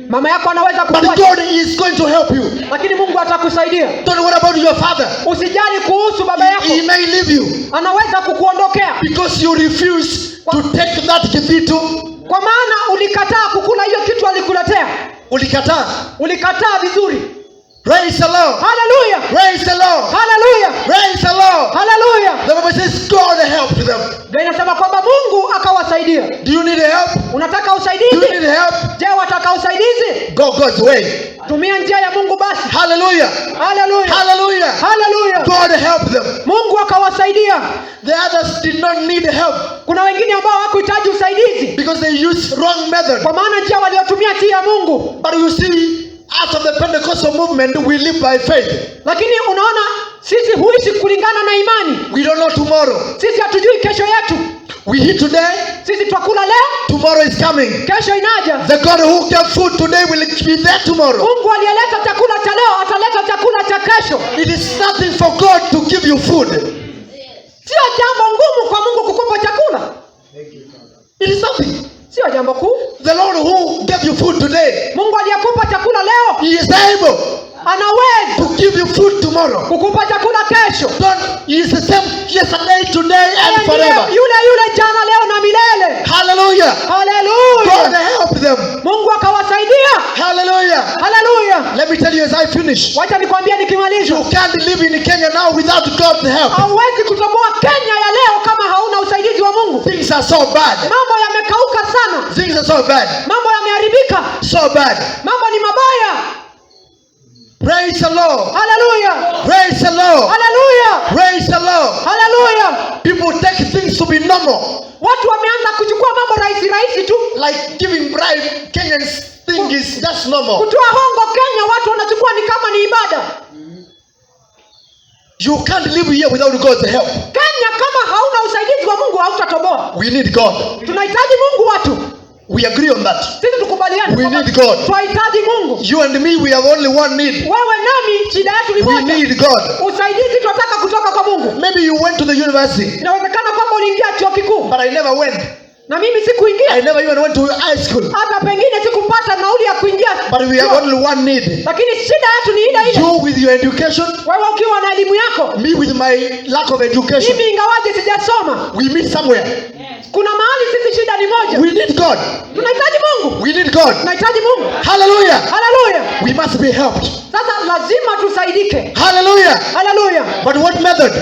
Mama yako anaweza but kukuacha, God is going to help you. lakini Mungu atakusaidia. Don't worry about your father. Usijali kuhusu baba yako, He may leave you anaweza kukuondokea because you refuse to take that kitu. kwa maana ulikataa kukula hiyo kitu alikuletea. Ulikataa. Ulikataa vizuri. Praise the Lord. Hallelujah. Praise the Lord. Hallelujah. Praise the Lord. Hallelujah. The Bible says God helped them. Ndio inasema kwamba Mungu akawasaidia. kuwasaidia. Do you need help? Unataka Do you usaidizi? need help? Je, wataka usaidizi? Go God's way. Tumia njia ya Mungu basi. Hallelujah. Haleluya. Hallelujah. Haleluya. God helped them. Mungu akawasaidia. The others did not need help Kuna wengine ambao hawakuhitaji usaidizi because they used wrong method. kwa maana njia waliotumia si ya Mungu. But you see, out of the Pentecostal movement, we live by faith. Lakini unaona sisi huishi kulingana na imani. We don't know tomorrow. Sisi hatujui kesho yetu. We eat today, Sisi twakula leo, tomorrow is coming. kesho inaja. The God who gave food today will be there tomorrow. Mungu aliyeleta chakula cha leo ataleta chakula cha kesho. It is nothing for God to give you food. Sio jambo ngumu kwa Mungu kukupa chakula. It is nothing. Sio jambo kuu. The Lord who gave you food today, Mungu aliyekupa chakula leo He is able anaweza to give you food tomorrow. kukupa chakula kesho. He is the same yesterday, today, and Yeye forever. ndiye yule jana, leo na milele. Hallelujah. God Haleluya. help them. Mungu akawasaidia. Hallelujah. Haleluya. Let me tell you as I finish. Wacha nikwambie nikimaliza. You can't live in Kenya now without God's help. Hauwezi kutoboa Kenya ya leo kama hauna usaidizi wa Mungu. Things are so bad. Mambo yamekauka sana. Things are so bad. Mambo yameharibika. So bad. Mambo ni mabaya. Praise the Lord. Haleluya. Praise the Lord. Haleluya. Praise the Lord. Haleluya. People take things to be normal. Watu wameanza kuchukua mambo rahisi tu. Like giving bribe. Kenyans think that's normal. Kutoa hongo Kenya watu wanachukua ni kama ni ibada. You can't live here without God's help. Kenya kama hauna usaidizi wa Mungu hautatoboa. We need God. Tunahitaji Mungu watu. We agree on that. Sisi tukubaliane. We kwamba need God. Tunahitaji Mungu. You and me, we have only one need. Wewe nami shida yetu ni We moja. need God. Usaidizi tunataka kutoka kwa Mungu. Maybe you went to the university, Inawezekana kwamba uliingia chuo kikuu but I never went. na mimi I sikuingia. never even went to high school. Hata pengine sikupata nauli ya kuingia. But we have only one need. Lakini shida yetu ni ile ile. You with your education, Wewe ukiwa na elimu yako, me with my lack of education. mimi ingawaje sijasoma. We meet somewhere. Kuna mahali sisi shida ni moja. We need God. Tunahitaji Mungu. We need God. Tunahitaji Mungu. Hallelujah. Haleluya. We must be helped. Sasa lazima tusaidike. Hallelujah. Haleluya. But what method?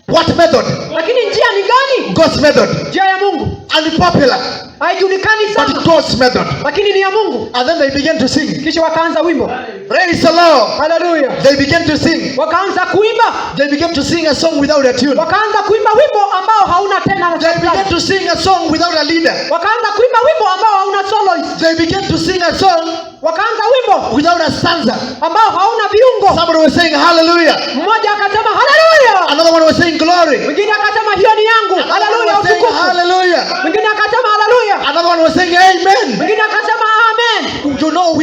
What method? Lakini njia ni gani? God's method. Njia ya Mungu. Unpopular, Haijulikani but sana. God's method. Lakini ni ya Mungu. And then they began to sing. Kisha wakaanza wimbo. Praise the Lord. Haleluya. They began to sing. Wakaanza kuimba. They began to sing a song without a tune. Wakaanza kuimba wimbo ambao hauna tena na They began sauti. to sing a song without a leader. Wakaanza kuimba wimbo ambao hauna soloist. They began to sing a song Wakaanza wimbo without a stanza. ambao hauna viungo. Somebody was saying hallelujah. Mmoja akasema haleluya. Another one was saying glory. Mwingine akasema hiyo ni yangu. Another Haleluya one was saying utukufu. hallelujah. Mwingine akasema haleluya. Another one was saying amen. Mwingine akasema amen. You know,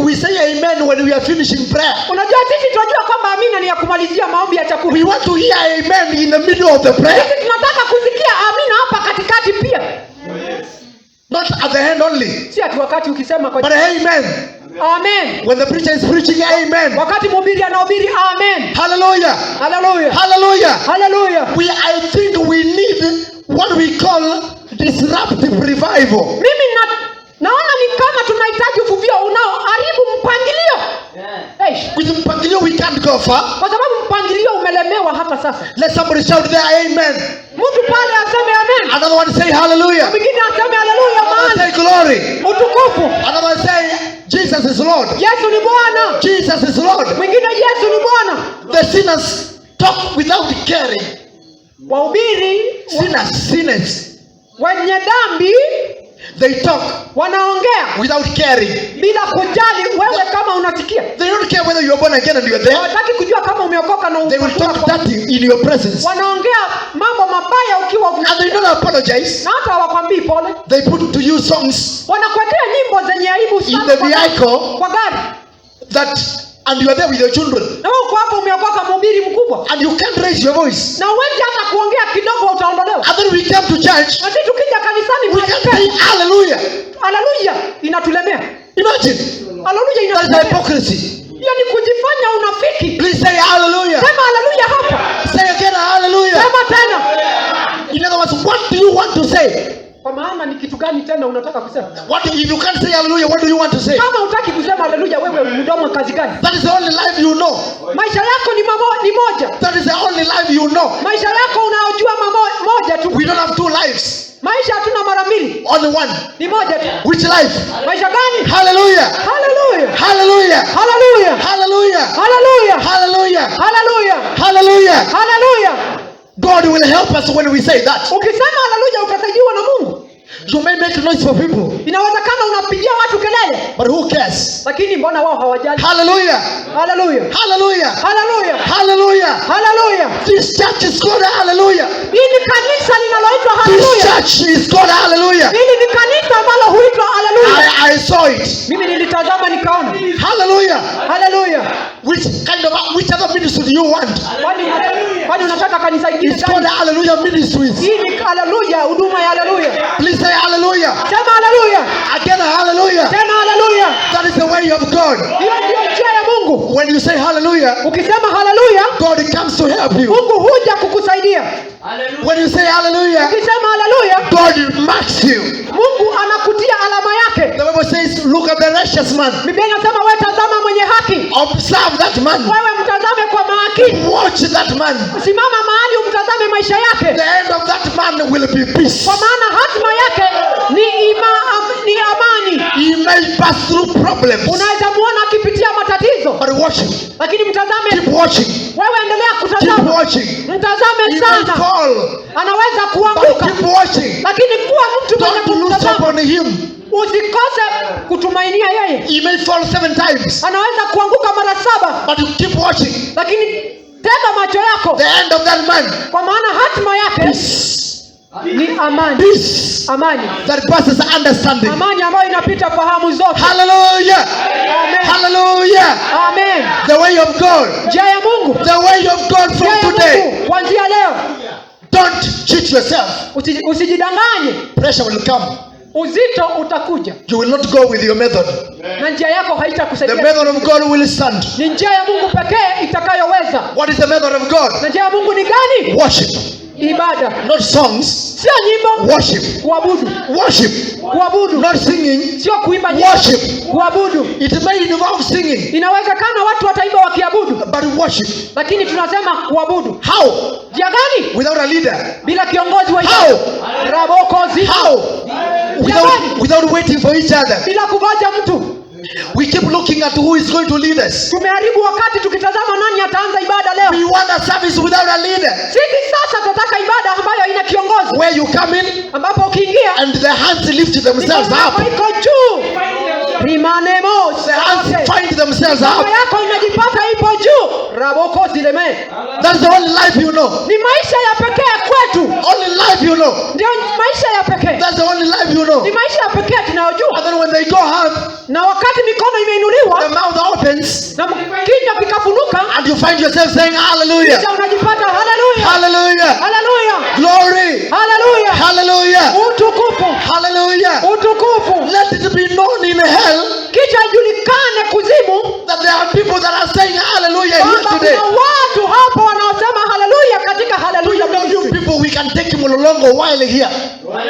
we say amen when we are finishing prayer. Unajua sisi tunajua kwamba amina ni ya kumalizia maombi ya chakula. We want to hear amen in the middle of the prayer, Sisi tunataka kusikia amina hapa katikati pia. not at the end only. Si ati wakati ukisema kwa But amen. amen. When the preacher is preaching, amen. Wakati mhubiri anahubiri amen. Hallelujah. Haleluya. Hallelujah. Haleluya. I think we need what we call disruptive revival. Mimi naona ni kama tunahitaji uvuvio unaoharibu mpangilio. With mpangilio we can't go far. Kwa sababu mpangilio umelemewa hata sasa. Let somebody shout there, amen. Mtu pale aseme amen. Another one say hallelujah. Mwingine aseme haleluya Another maana say glory. utukufu. Another one say Jesus is Lord. Yesu ni Bwana. Jesus is Lord. Mwingine Yesu ni Bwana. The sinners talk without caring. Wahubiri Sinners. wenye dhambi They talk wanaongea without caring. bila kujali wewe kama unasikia. They don't care whether you are born again and you are there. Hawataki kujua kama umeokoka na They will talk dirty in your presence. wanaongea mambo mabaya ukiwa And they don't apologize. na hata hawakwambii pole. They put to you songs Wanakuletea nyimbo zenye aibu in sana the vehicle kwa gari. that, and you are there with your children. Na wewe uko hapo umeokoka mhubiri mkubwa. And you can't raise your voice. Na uwezi hata kuongea kidogo utaondolewa. And then we come to church. Na sisi tukija kanisani We can't say hallelujah. haleluya inatulemea. Imagine. Haleluya That is inatulemea. hypocrisy. Hiyo ni kujifanya unafiki. Please say hallelujah. Sema haleluya hapa. Say again hallelujah. Sema tena. In other words, what do you want to say? Kwa maana ni kitu gani tena unataka kusema? If you can't say hallelujah, what do you want to say? Kama hutaki kusema haleluya wewe mdomo kazi gani? That is the only life you know. Maisha yako ni moja. That is the only life you know. Maisha yako unaojua moja tu. We don't have two lives. Maisha hatuna mara mbili. Only one. Ni moja tu. Which life? Maisha gani? Hallelujah. Hallelujah. Hallelujah. Hallelujah. Hallelujah. Hallelujah. Hallelujah. Hallelujah. Hallelujah. Hallelujah. God will help us when we say that. Ukisema hallelujah utasaidiwa na Mungu. You may make noise for people, Inawezekana unapigia watu kelele, but who cares? lakini mbona wao hawajali? Hallelujah. Hallelujah. Hallelujah. Hallelujah. Hallelujah. Hallelujah. This church is called Hallelujah. Hili kanisa linaloitwa This hallelujah. church is called Hallelujah. Hili ni kanisa ambalo huitwa hallelujah. I saw it. Mimi nilitazama nikaona. Hallelujah. Hallelujah. Which other ministry do you want? Kwani unataka kanisa ingine It's called gani? Hallelujah Ministries. Hii ni hallelujah, huduma ya hallelujah. Please say Hallelujah. Sema hallelujah. Again, Hallelujah. Sema hallelujah. That is the way of God. Hiyo ndio njia ya Mungu. When you say Hallelujah, Ukisema hallelujah, God comes to help you. Mungu huja kukusaidia. When you say Hallelujah, Ukisema hallelujah, God marks you. Mungu anakutia alama yake. The Bible says, look at the righteous man. Biblia inasema wewe tazama mwenye haki. Observe that man. Wewe mtazame kwa makini. Watch that man. Simama mahali umtazame maisha yake. The end of that man will be peace. Kwa maana hatima yake ni amani. He may pass through problems, Unaweza muona akipitia matatizo, but watch him. lakini mtazame. Keep watching. Wewe endelea Keep kutazama. watching. Mtazame He may sana. fall, Anaweza but kuanguka. keep watching. Lakini kuwa mtu mwenye Don't lose hope kumtazama. on him. Usikose kutumainia yeye. He may fall 7 times, Anaweza kuanguka mara 7, but you keep watching. lakini tega macho yako, The end of that man, kwa maana hatima yake peace. ni amani. Peace Amani. that passes understanding. Amani ambayo inapita fahamu zote. Hallelujah. Amen. Hallelujah. Amen. The way of God. Njia ya Mungu. The way of God Njia from ya today. Mungu kuanzia leo. Don't cheat yourself. Usijidanganye. Pressure will come. Uzito utakuja. You will not go with your method. Na njia yako The haitakusaidia. method of God will stand. Ni njia ya Mungu pekee itakayoweza. What is the method of God? Na njia ya Mungu ni gani? Worship. Ibada. Not songs. Sio nyimbo. Worship. Kuabudu. Worship. Kuabudu. Not singing. Sio kuimba nyimbo. Worship. Kuabudu. It may involve singing, Inawezekana watu wataimba wakiabudu, but worship. lakini tunasema kuabudu. How? Njia gani? Without a leader. Bila kiongozi wa How? ibada. Rabokozi. How? Without waiting for each other. Bila kugoja mtu. We keep looking at who is going to lead us. Tumeharibu wakati tukitazama nani ataanza ibada We leo. want a service without a leader, Sisi sasa tunataka ibada ambayo haina kiongozi, where you come in ambapo ukiingia and the hands lift themselves mikono yako up. iko juu. Rimanemos. The hands find themselves Mikono up. yako inajipata ipo juu. Rabokozi leme. That's the only life you know. Ni maisha ya pekee kwetu. Only life you know. Ndio maisha ya pekee. That's the only life you know. Ni maisha ya pekee tunayojua. And then when they go home, Na wakati mikono the imeinuliwa mouth opens na kinywa kikafunuka, and you find yourself saying hallelujah. kisha unajipata haleluya. Hallelujah. Haleluya. Glory. Haleluya. Hallelujah. Utukufu. Hallelujah. Utukufu. Let it be known in hell Kisha ijulikane kuzimu that there are people that are saying hallelujah here kwamba today. kuna watu hapo wanaosema haleluya katika Do haleluya. you know you people, we can take Mulolongo while here.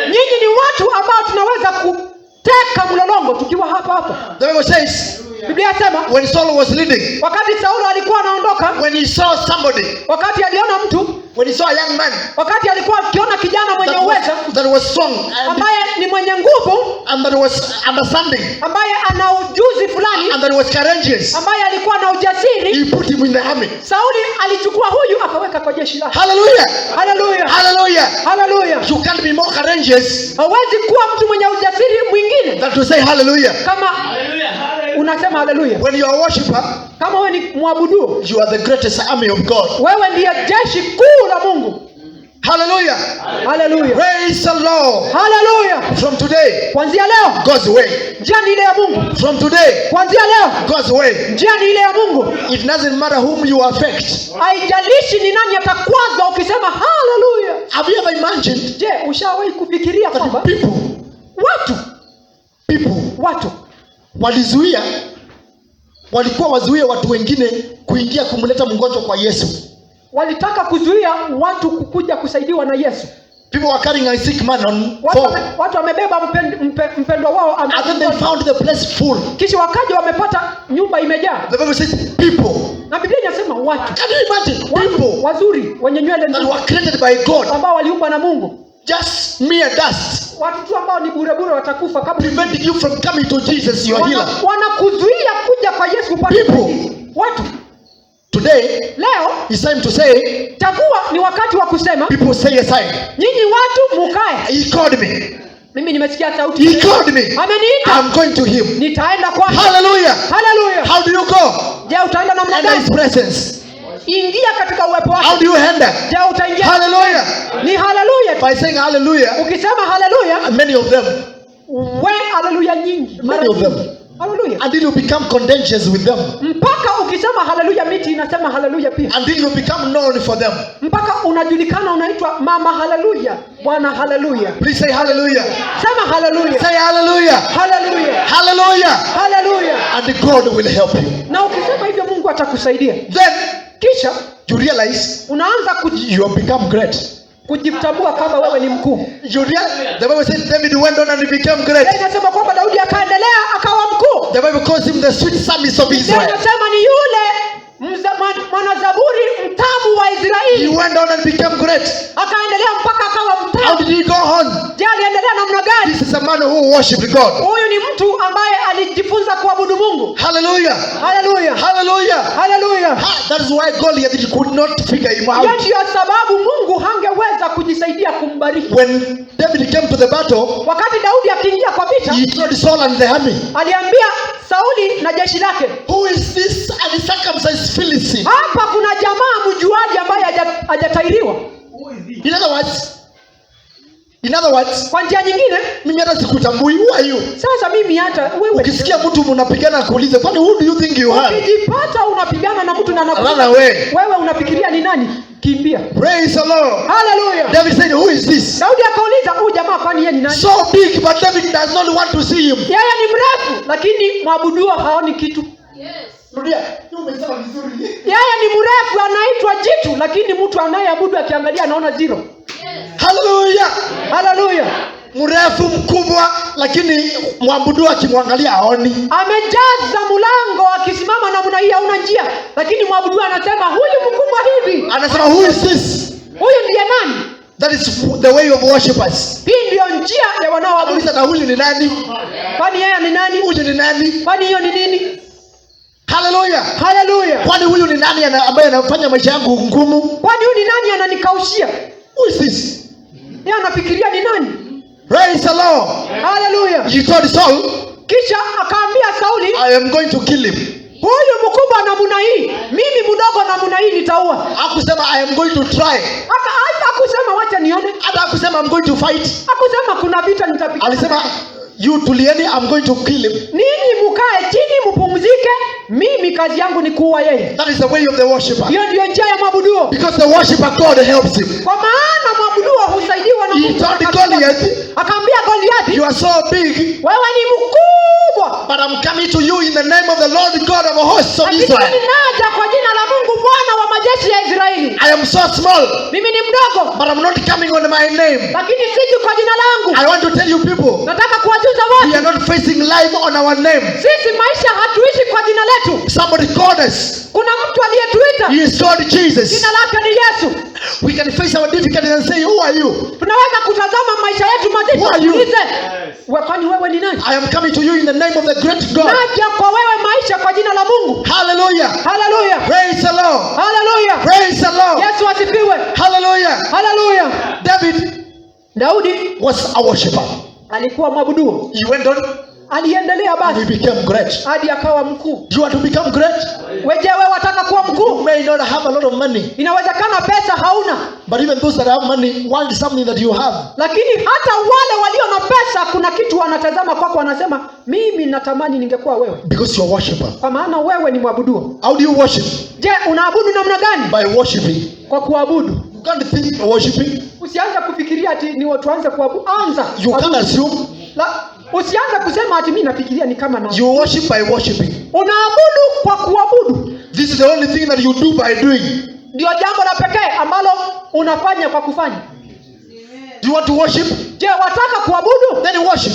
Nyinyi ni watu ambao tunaweza kuteka mlolongo tukiwa hapa hapa. The Bible says, Biblia inasema when Saul was leading, wakati Saulo alikuwa anaondoka, when he saw somebody, wakati aliona mtu, when he saw a young man wakati alikuwa akiona kijana mwenye uwezo that was strong ambaye ni mwenye nguvu, and that was understanding ambaye ana ujuzi fulani, and that was courageous, ambaye alikuwa na ujasiri, he put him in the army. Sauli alichukua huyu akaweka kwa jeshi lake. Hallelujah. Haleluya. Hallelujah. Haleluya. You can't be more courageous Hawezi kuwa mtu mwenye ujasiri mwingine than to say hallelujah. kama unasema haleluya. When you are a worshiper, Kama wewe ni mwabudu, you are the greatest army of God. wewe ndiye jeshi kuu la Mungu. Hallelujah. Haleluya. Praise the Lord. Haleluya. From today, Kuanzia leo God's way. njia ni ile ya Mungu. From today, Kuanzia leo God's way. njia ni ile ya Mungu. It doesn't matter whom you affect. Haijalishi ni nani atakwazwa ukisema haleluya. Have you ever imagined Je, ushawahi kufikiria that kwamba people watu walikuwa wazuie watu wengine kuingia kumleta mgonjwa kwa Yesu? walitaka kuzuia watu kukuja kusaidiwa na Yesu. People were carrying a sick man on four, Watu wamebeba mpendwa wao and then they found the place full. kisha wakaja wamepata nyumba imejaa. The Bible says people. Na Biblia inasema watu Can you imagine people wazuri wenye nywele that nzuri were created by God? ambao waliumbwa na Mungu just mere dust, watu tu ambao ni bure bure watakufa kabla. preventing you from coming to Jesus, your healer. Wanakuzuia kuja kwa Yesu upate usaidizi. Watu Today, leo it's time to say, takuwa ni wakati wa kusema, people say aside. nyinyi watu mukae. He called me. Mimi nimesikia sauti. He called me. Ameniita. I'm going to him. Nitaenda kwake. Hallelujah. Hallelujah. How do you go? Je, utaenda namna Enter his gani? presence. Ingia katika uwepo How wake. do you enter? Je, utaingia? Hallelujah. Ni hallelujah. By saying hallelujah, Ukisema hallelujah, many of them, we hallelujah nyingi. many of them, Hallelujah. until you become contentious with them, Mpaka ukisema hallelujah miti inasema hallelujah pia. until you become known for them. Mpaka unajulikana, unaitwa mama hallelujah, bwana hallelujah. Please say hallelujah. Sema hallelujah. Say hallelujah. Hallelujah. Hallelujah. Hallelujah. And God will help you. Na ukisema hivyo Mungu atakusaidia. Then Kisha you realize unaanza you have become great. kujitambua kama wewe ni mkuu. The Bible says David went on and he became great. Inasema kwamba Daudi akaendelea akawa mkuu. The Bible calls him the sweet psalmist of Israel. Inasema ni yule mwanazaburi mtamu wa He Israeli. went on and became great. Akaendelea mpaka akawa How mtamu. did he go on? Je, aliendelea namna gani? This is a man who worshiped God. Huyu ni mtu ambaye alijifunza kuabudu Mungu. Hallelujah. Hallelujah. Hallelujah. Hallelujah. That is why Goliath could not figure him out. Hiyo ndio sababu Mungu hangeweza kujisaidia kumbariki. When David came to the battle, Wakati Daudi akiingia kwa vita, he told Saul and the army, aliambia Sauli na jeshi lake, who is this uncircumcised Philistine? hapa kuna jamaa mjuaji ambaye hajatairiwa. In other words, Kwa njia nyingine, mimi hata sikutambui. Who are you? sasa mimi hata wewe Ukisikia mtu mnapigana kuulize, kwani who do you think you are? ukijipata unapigana na mtu na Run away. wewe unafikiria ni nani? Kimbia. Praise the Lord. Hallelujah. David said, who is this? Daudi akauliza, huyu jamaa kwani yeye ni nani? So big, but David does not want to see him. Yeye ni mrefu lakini mwabudu haoni kitu. Rudia. Umesema vizuri. Yeye ni mrefu anaitwa jitu lakini mtu anayeabudu akiangalia anaona zero. Hallelujah. Hallelujah. Mrefu mkubwa lakini mwabudu akimwangalia haoni. Amejaza mlango akisimama namna hii hauna njia, lakini mwabudu anasema huyu mkubwa hivi. Anasema, who is this? Huyu ndiye nani? That is the way of worshippers. Hii ndio njia ya wanaoabudu. Anauliza, na huyu ni nani? Kwani yeye ni nani? Huyu ni nani? Kwani hiyo ni nini? Hallelujah. Hallelujah. Kwani huyu ni nani ambaye anafanya maisha yangu ngumu? Kwani huyu ni nani ananikaushia? Who is this? Yeye anafikiria ni nani? Praise the Lord. Hallelujah. He told Saul, Kisha akaambia Sauli, I am going to kill him. huyu mkubwa namna hii, mimi mdogo namna hii nitaua. Hakusema I am going to try. Hakusema wacha nione. Hata hakusema I'm going to fight. Hakusema kuna vita nitapiga. Alisema you tulieni, I'm going to kill him. Ninyi mkae chini mpumzike, mimi kazi yangu ni kuua yeye. That is the way of the worshipper. Hiyo ndio njia ya mwabuduo. Because the worshipper, God helps him. Kwa maana mwabuduo husaidiwa na He Mungu. told Goliath, Akaambia Goliathi, you are so big, wewe ni mkubwa. but I'm coming to you in the name of the Lord God of hosts of Lakini Israel. ninaja kwa jina la Mungu Bwana wa majeshi ya Israeli. I am so small, Mimi ni mdogo, but I'm not coming on my name. lakini siji kwa jina langu. I want to tell you people, Nataka kuwajuza we watu, are not facing life on our name. sisi maisha hatuishi kwa jina letu. Somebody called us. Kuna mtu aliyetuita, He is called Jesus. jina lake ni Yesu. We can face our difficulties and say, who are you? Tunaweza kutazama maisha yetu Who are you? mazito, kwani wewe ni nani? I am coming to you in the name of the great God. Naja kwa wewe maisha kwa jina la Mungu. Hallelujah. Hallelujah. Praise the Lord. Hallelujah. Praise the Lord. Yesu asifiwe. Hallelujah. Hallelujah. Daudi was a worshipper. alikuwa mwabudu. He went on Aliendelea and he basi became great. hadi akawa mkuu. You want to become great? Wewe wataka kuwa You mkuu? may not have a lot of money, Inawezekana pesa hauna, but even those that have money want something that you have. lakini hata wale walio na pesa kuna kitu wanatazama kwako, wanasema mimi natamani ningekuwa wewe, Because you're a worshiper. kwa maana wewe ni mwabudu. How do you worship? Je, unaabudu namna gani? By worshiping. Kwa kuabudu. You can't think of worshiping. Usianze kufikiria ati ni watu anze kuabudu. Anza. You can't assume. Usianze kusema ati mimi nafikiria ni kama na. You worship by worshiping. Unaabudu kwa kuabudu. This is the only thing that you do by doing. Ndio jambo la pekee ambalo unafanya kwa kufanya. Do you want to worship? Je, wataka kuabudu? Then you worship.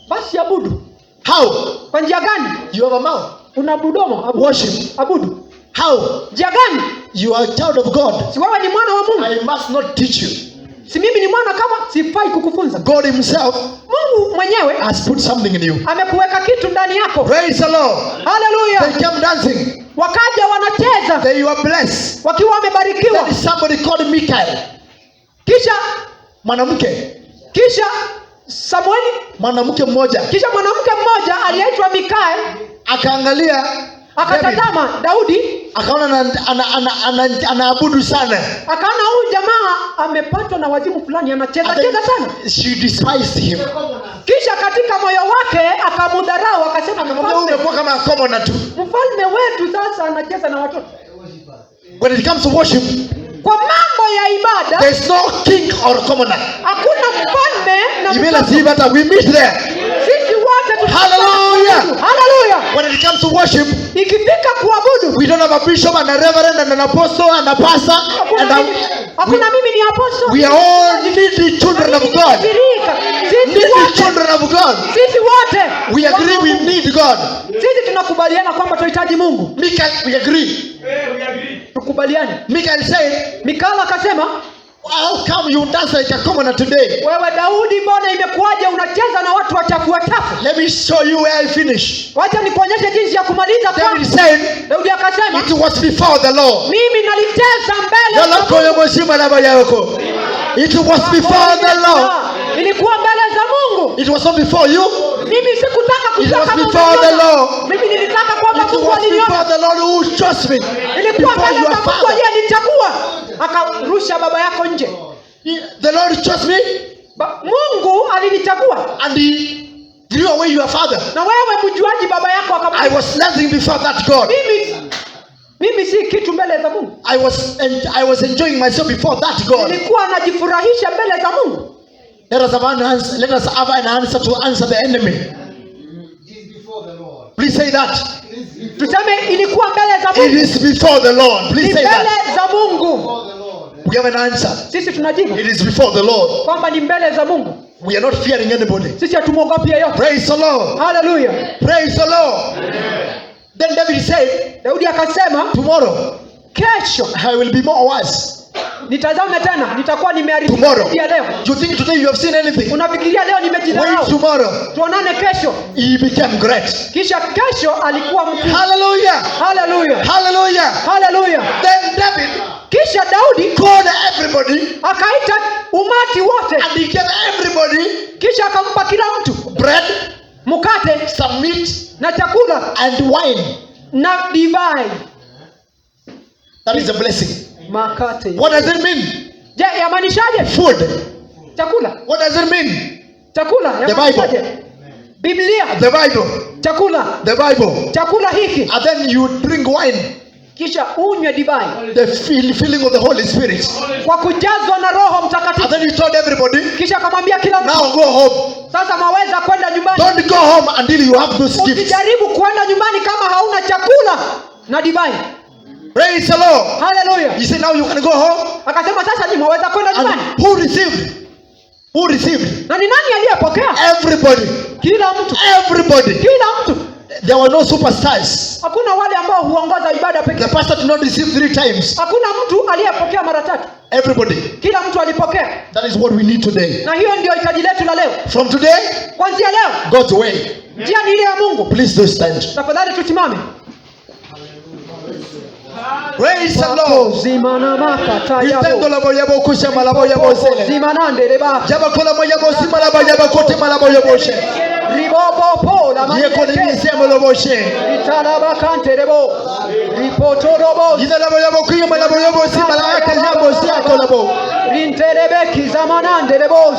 Basi abudu. How? Kwa njia gani? You have a mouth. Una mdomo, abudu. Worship. Abudu. How? Njia gani? You are a child of God. Si wewe ni mwana wa Mungu? I must not teach you. Si mimi ni mwana kama sifai kukufunza? God himself Mungu mwenyewe has put something in you. amekuweka kitu ndani yako. Praise the Lord. Hallelujah. They came dancing. Wakaja wanacheza They were blessed. wakiwa wamebarikiwa. There is somebody called Michael. Kisha Samueli, mwanamke mmoja, kisha mwanamke mmoja aliyeitwa Mikael akaangalia akatazama Daudi, akaona anaabudu sana, akaona huyu jamaa amepatwa na wazimu fulani, anacheza sana. She despised him. Kisha katika moyo wake akamudharau, akasema umekuwa kama commoner tu. Mfalme wetu sasa anacheza na watoto. When it comes to worship, kwa mambo ya ibada, there is no king or commoner. Hakuna mfalme na mtoto. We meet there. Sisi wote hallelujah. Hallelujah. When it comes to worship, ikifika kuabudu, we don't have a bishop and a reverend and an apostle and a pastor. Hakuna mimi ni apostle. We are all needy children of God. Needy children of God. Sisi wote we agree we need God. Sisi tunakubaliana kwamba tunahitaji Mungu. Michael, we agree. Tukubaliane. Michael said, Mikala akasema, how come you dance like a commoner today? Wewe Daudi, mbona imekuwaje unacheza na watu wachafu wachafu? Let me show you where I finish. Wacha nikuonyeshe jinsi ya kumaliza. David said, Daudi akasema, it was before the Lord. Mimi nalicheza mbele za Mungu. It was before the Lord. Ilikuwa mbele za Mungu. It was not before you. Mimi sikutaka kutaka. It was before the Lord. Mimi nilitaka kwamba Mungu aliniona. It was before the Lord who chose me. Ilikuwa mbele za Mungu aliyenichagua. Akarusha baba yako nje. The Lord chose me. Mungu alinichagua. And he drew away your father. Na wewe mjuaji baba yako akamwambia, I was nothing before that God. Mimi si kitu mbele za Mungu. I was enjoying myself before that God. Nilikuwa najifurahisha mbele za Mungu. Let us have an answer to answer the enemy. It is before the Lord. Please say that. Tuseme ilikuwa mbele za Mungu. It is before the Lord. Please say that. Mbele za Mungu. We have an answer. Sisi tunajibu. It is before the Lord. Kwamba ni mbele za Mungu. We are not fearing anybody. Sisi hatumuogopi yeyote. Praise the Lord. Hallelujah. Praise the Lord. Then David said, Daudi akasema, tomorrow, kesho I will be more wise. Nitazame tena, nitakuwa nimeharibu. Tomorrow. Leo. You think today you have seen anything? Unafikiria leo nimejidharau? Wait tomorrow. Tuonane kesho. He became great. Kisha kesho alikuwa mkuu. Hallelujah. Hallelujah. Hallelujah. Hallelujah. Then David, kisha Daudi called everybody, akaita umati wote, and he gave everybody, kisha akampa kila mtu bread, mkate, some meat, na chakula, and wine, na divai. That is a blessing. Makate. What does it mean? Je, yamaanishaje? Food. Chakula. What does it mean? Chakula. The Bible. Biblia. The Bible. Chakula. The Bible. Chakula hiki. And then you drink wine. Kisha unywe divai. The filling of the Holy Spirit. Kwa kujazwa na Roho Mtakatifu. And then he told everybody, kisha akamwambia kila mtu, now go home. Sasa maweza kwenda nyumbani. Don't go home until you have those gifts. Usijaribu kwenda nyumbani kama hauna chakula na divai. Praise the Lord. Hallelujah. He said, now you can go home. Akasema sasa ni mwaweza kwenda nyumbani. Who received? Who received? Na ni nani aliyepokea? Everybody. Kila mtu. Everybody. Kila mtu. There were no superstars. Hakuna wale ambao huongoza ibada pekee. The pastor did not receive 3 times. Hakuna mtu aliyepokea mara 3. Everybody. Kila mtu alipokea. That is what we need today. Na hiyo ndio hitaji letu la leo. From today, kuanzia leo, God's way. Njia ni ile ya Mungu. Please do stand. Tafadhali tusimame. Praise the Lord. Zimana makata yabo. Itendo la yabo kusha malabo yabo sele. Zimanande leba. Jaba kola moyabo simalabo yabo kote malabo yabo she. Ribobo pola manje. Yeko ni misemo lobo she. Italaba kante lebo. Ripoto robo. Ina labo yabo kuyo malabo yabo simalabo yabo si akolabo. Rinterebe kizamanande lebo.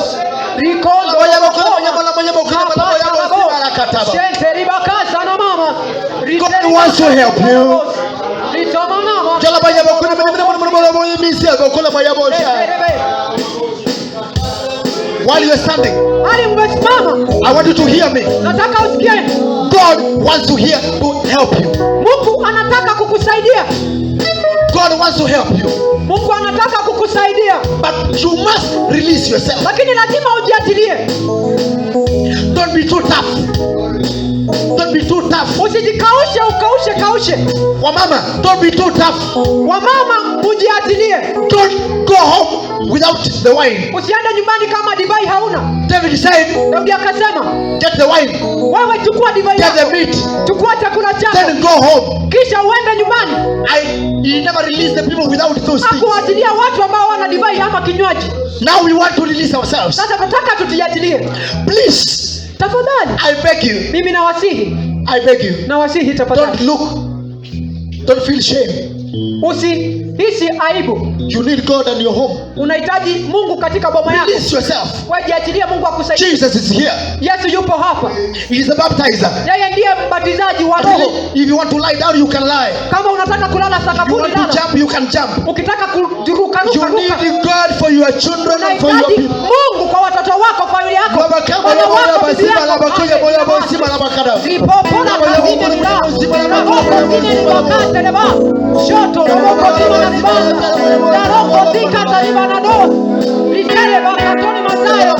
Rikondo yabo kola moyabo kuyo malabo yabo simalakataba. Shente ribakaza na mama. God wants to help you. Ritomana. While you are standing, I want you to hear me. Nataka usikie. God wants to help you. Mungu anataka kukusaidia. God wants to help you. Mungu anataka kukusaidia. But you must release yourself. Lakini lazima ujiachilie. Don't be too tough. Don't be too tough. Usijikaushe ukaushe. Wamama, don't be too tough. Wamama ujiachilie. Don't go home without the wine. Usiende nyumbani kama divai hauna. David said, Daudi akasema, get the wine, wewe chukua divai get the yako, meat, chukua chakula chako, then go home. kisha uende nyumbani. He never released the people without those things. Hakuachilia watu ambao wana divai ama kinywaji. Now we want to release ourselves. Sasa tunataka tutiachilie. Please, Tafadhali, I beg you. mimi nawasihi, I beg you. nawasihi Don't tafadhali. look. Don't feel shame. Usihisi aibu. You need God in your home. Unahitaji Mungu katika boma yako. Release yourself. Wajiachilie, Mungu akusaidie. Jesus is here. Yesu yupo hapa. He is the baptizer. Yeye ndiye mbatizaji wa roho. If you want to lie down, you can lie. Kama unataka kulala If you sakafuni want to lala. jump, you can jump. Ukitaka kuruka You need God for your children and for your unahitaji people. Mungu kwa watoto wako, familia yako. Baba kama Wana baba wako, baba bibi sima la yako. bakoya boya boya sima la bakada. Zipopona kazini nda. Raboko zini ni wakate neba. Shoto roboko zima na nibanda. Daroko zika taliba na do. Vitele bakatoni masayo.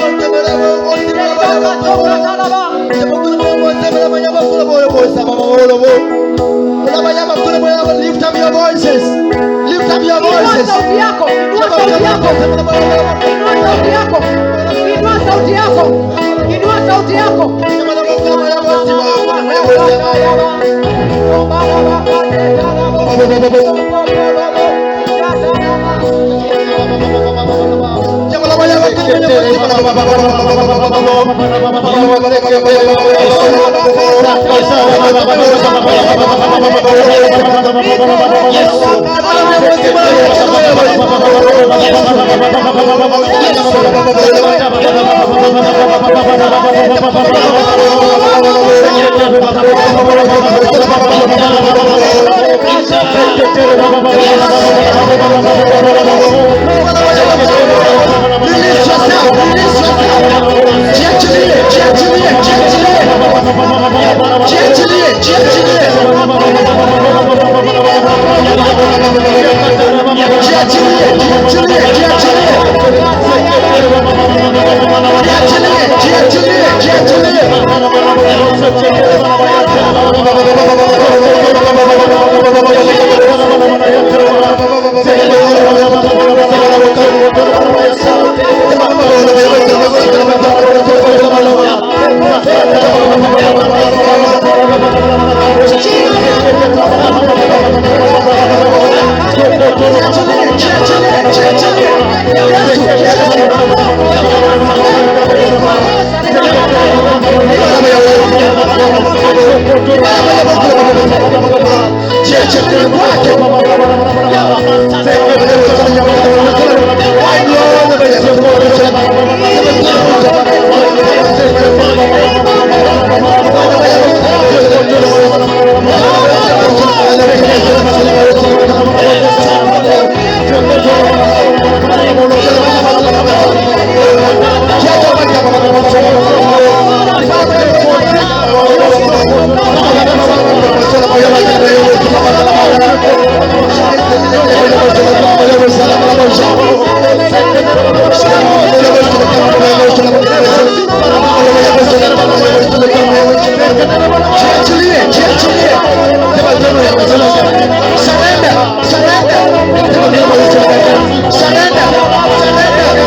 Bakatoka talaba. Lift up your voices. Lift up your Inua voices. sauti yako. Inua sauti yako. Inua sauti yako. Inua sauti yako. Inua sauti yako. Surrender.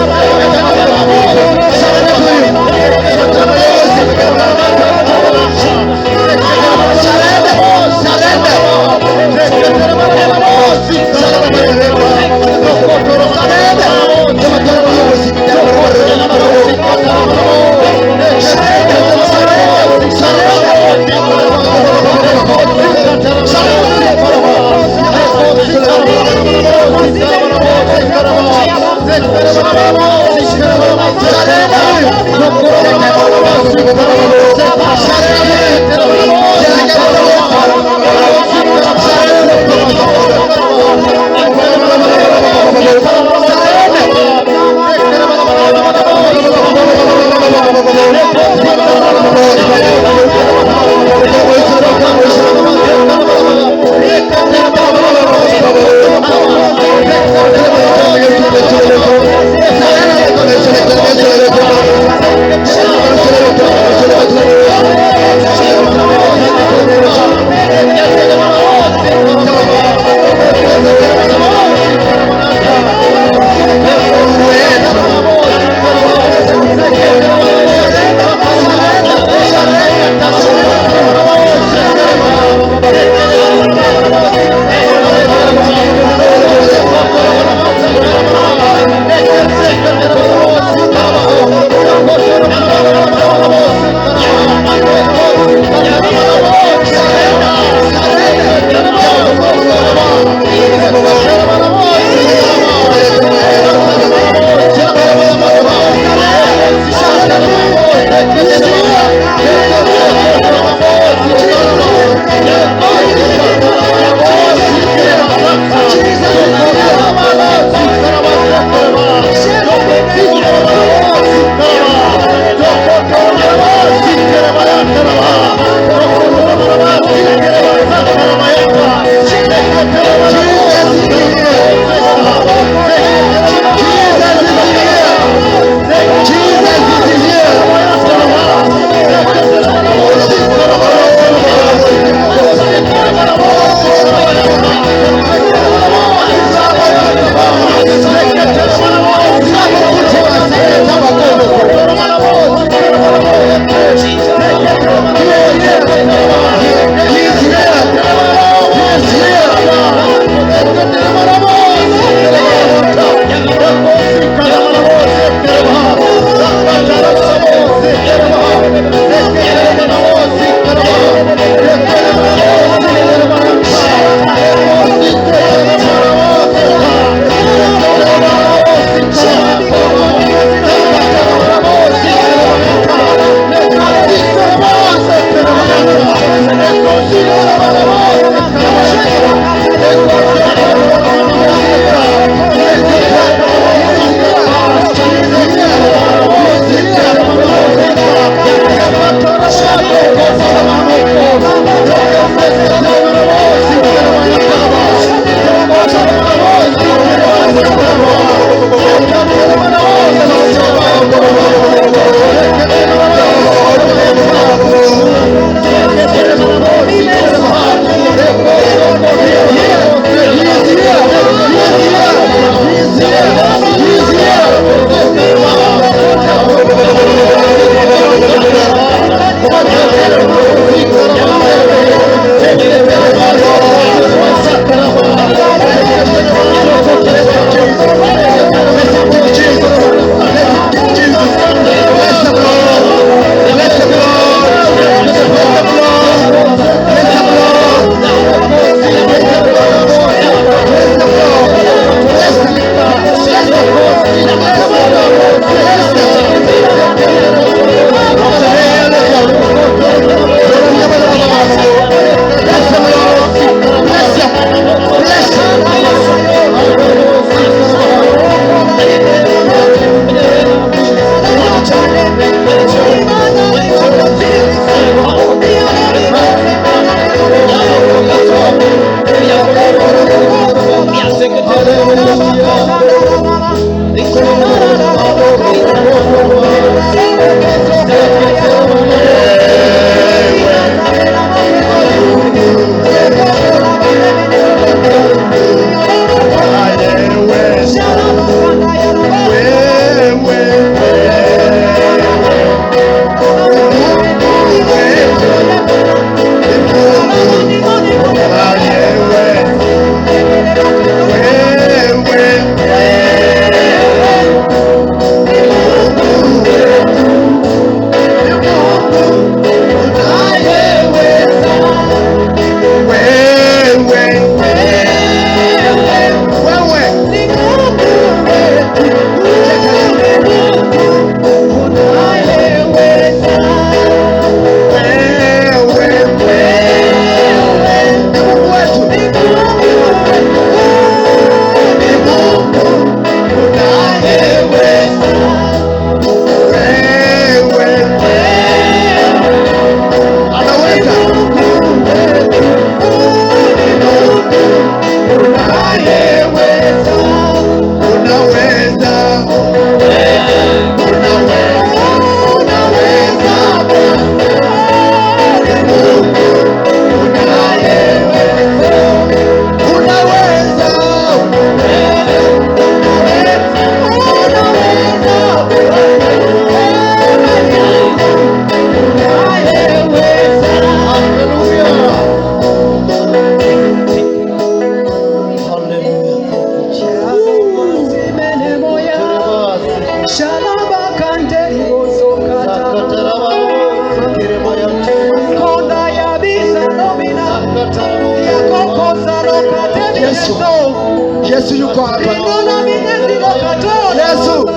Yesu yuko hapa. Rimona minezi lokato. Yesu.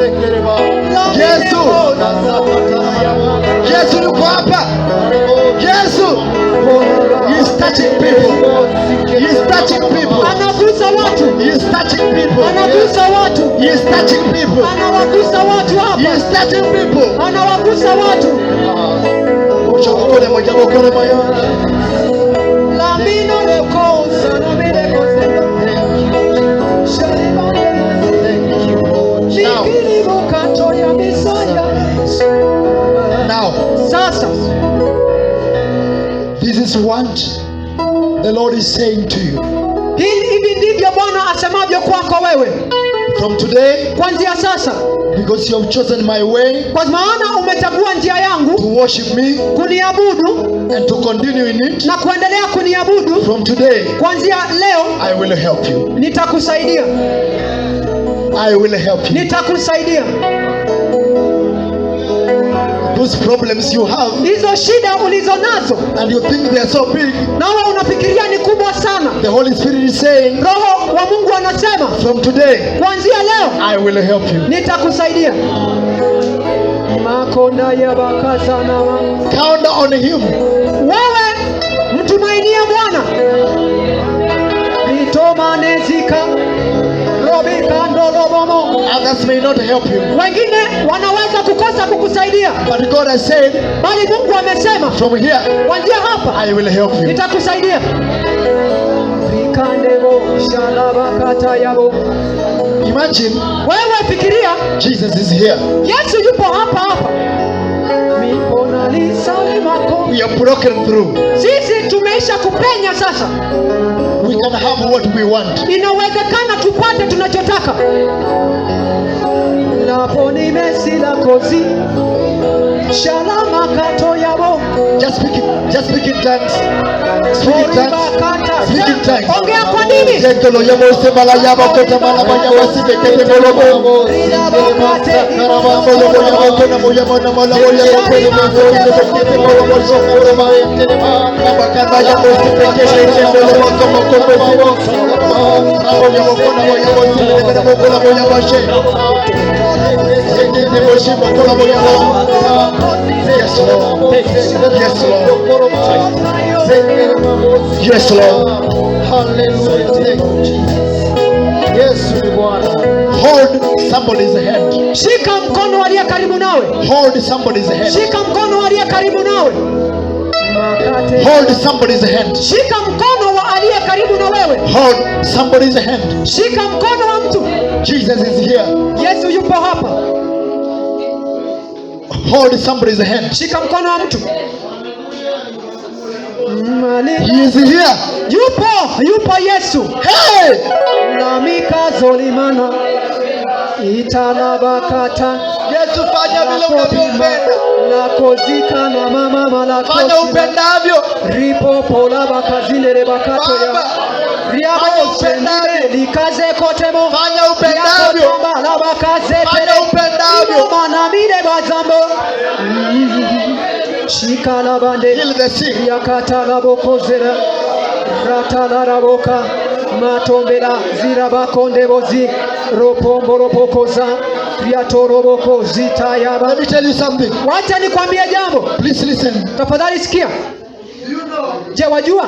Yesu. Yesu yuko hapa. Yesu. He is touching people. He is touching people. Anagusa watu. He is touching people. Anagusa watu. He is touching people. Anawagusa watu hapa. He is touching people. Anawagusa watu. Uchokole moja mkono moyo. Lamino lekosa na melekosa. Now, Sasa, this is what the Lord is saying to you. hivi ndivyo Bwana asemavyo kwako wewe. From today, Kuanzia sasa, because you have chosen my way kwa maana umechagua njia yangu to worship me kuniabudu and to continue in it, na kuendelea kuniabudu, from today, kuanzia leo I will help you. nitakusaidia. I will help you. Nitakusaidia. Those problems you have Hizo shida ulizo nazo and you think they are so big, nawe unafikiria ni kubwa sana, the Holy Spirit is saying, Roho wa Mungu anasema from today, kuanzia leo I will help you. nitakusaidia. Makonda ya bakazana. Count on Him. Wewe mtumainie Bwana. Litomanezika robika ndolobomo. Others may not help you, Wengine wanaweza kukosa kukusaidia, but God has said, bali Mungu amesema from here, kuanzia hapa I will help you. nitakusaidia. Rikandebo shalabakata yabo. Imagine Wewe fikiria, Jesus is here. Yesu yupo hapa hapa. Mipona lisale mako. We are broken through. Sisi tumeisha kupenya sasa. We can have what we want. Inawezekana tupate tunachotaka. Laponi mesila kozi. Shalama kato yabo. Just speak it. Just speak in tongues. Speak in tongues. Speak in tongues. Ongea kwa nini? Jekelo yamo semala yabo kota mala banya wasike kete molobo. Karama molobo yamo kona moya mona mola moya kete molobo kete molobo sokoro ma ente ma. Bakanda yamo sepeke kete molobo kama kope sibo. Ramo yamo kona moya wasike kete molobo moya washe. Kete moshi mokola moya mo. Yes Lord. Yes Lord. Yes Lord. Hallelujah. Thank you, Jesus. Yes, Bwana. Hold somebody's hand. Shika mkono aliye karibu nawe. Hold somebody's hand. Shika mkono aliye karibu nawe. Hold somebody's hand. Shika mkono wa aliye karibu na wewe. Hold somebody's hand. Shika mkono wa mtu. Jesus is here. Yesu yupo hapa. Hold somebody's hand. Shika mkono wa mtu. He is here. Yupo Yesu. Hey! Na mikazo limana itanabakata. Yesu, fanya vile unavyopenda. La kozika na mama malakosi. Fanya upendavyo. Ripo pola bakazile rebakato ya. Baba, Riamo upendavyo. Likaze kotemo. fanya upendavyo. La bakaze Fanya upendavyo. manamile bazambo. Shika la bande. Heal the sick. Yakata la bokozera. Rata la raboka. Matombela zirabakonde bozi. Ropombo ropokoza. Riatoroboko zita yaba. Let me tell you something. Wacha nikwambie jambo. Please listen. Tafadhali sikia. You know, Je, wajua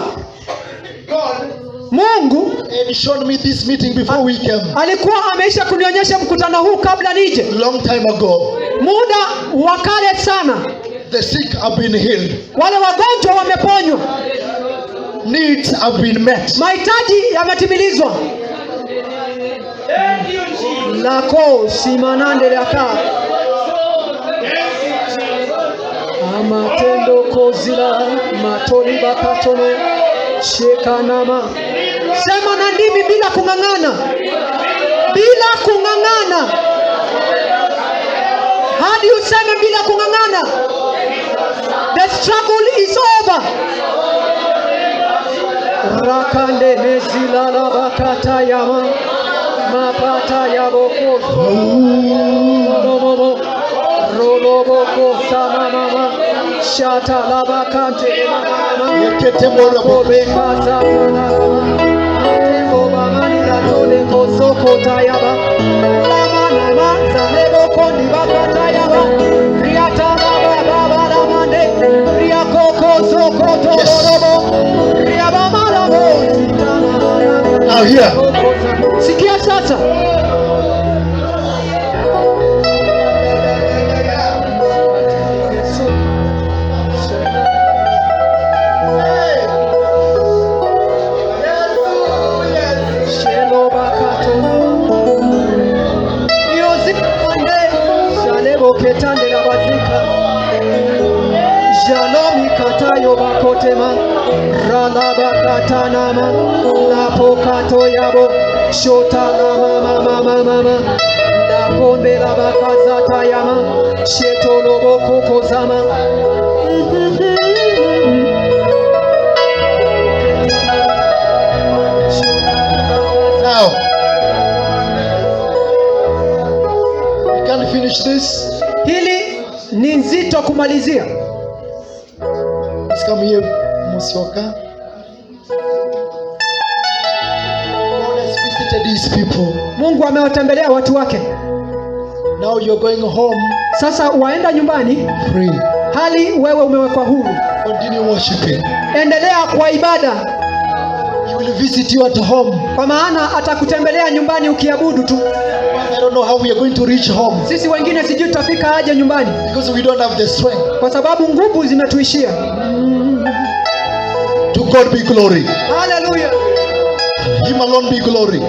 God Mungu had shown me this meeting before we came. alikuwa ameisha kunionyesha mkutano huu kabla nije. Long time ago. Muda wa kale sana. The sick have been healed. Wale wagonjwa wameponywa. Needs have been met. Mahitaji yametimilizwa. Lako simanande laka. Amatendo kozila matoli bakatone shekanama. Sema na ndimi bila kung'ang'ana. Bila kung'ang'ana. Hadi useme bila kung'ang'ana. The struggle is over. Rakande mezila la bakata yama. Mapata ya boko. Momo. Roloboko sama mama. Shata la bakante mama. Yekete moro. Kobe kaza na mama. Tembo bamani la tole. soko tayaba. Lama nama zalebo kondi bakatayaba. Riata baba baba lamande. Riakoko soko tolorobo. Riabama labo. Now here. Sikia sasa. Ketande la bazika Jalomi katayo bakotema Rala bakatanama Napokato yabo Shotana mama Napombe la bakazata yama Shetolobo kukozama. Now we can't finish this. Hili ni nzito kumalizia. Let's come here, Musioka. God has visited these people. Mungu amewatembelea watu wake. Now you're going home. Sasa waenda nyumbani Free. hali wewe umewekwa huru. Continue worshiping. Endelea kwa ibada. He will visit you at home. Kwa maana atakutembelea nyumbani ukiabudu tu. I don't know how we are going to reach home. Sisi wengine sijui tutafika aje nyumbani. Because we don't have the strength. Kwa sababu nguvu zimetuishia. To God be glory. Hallelujah. Him alone be glory.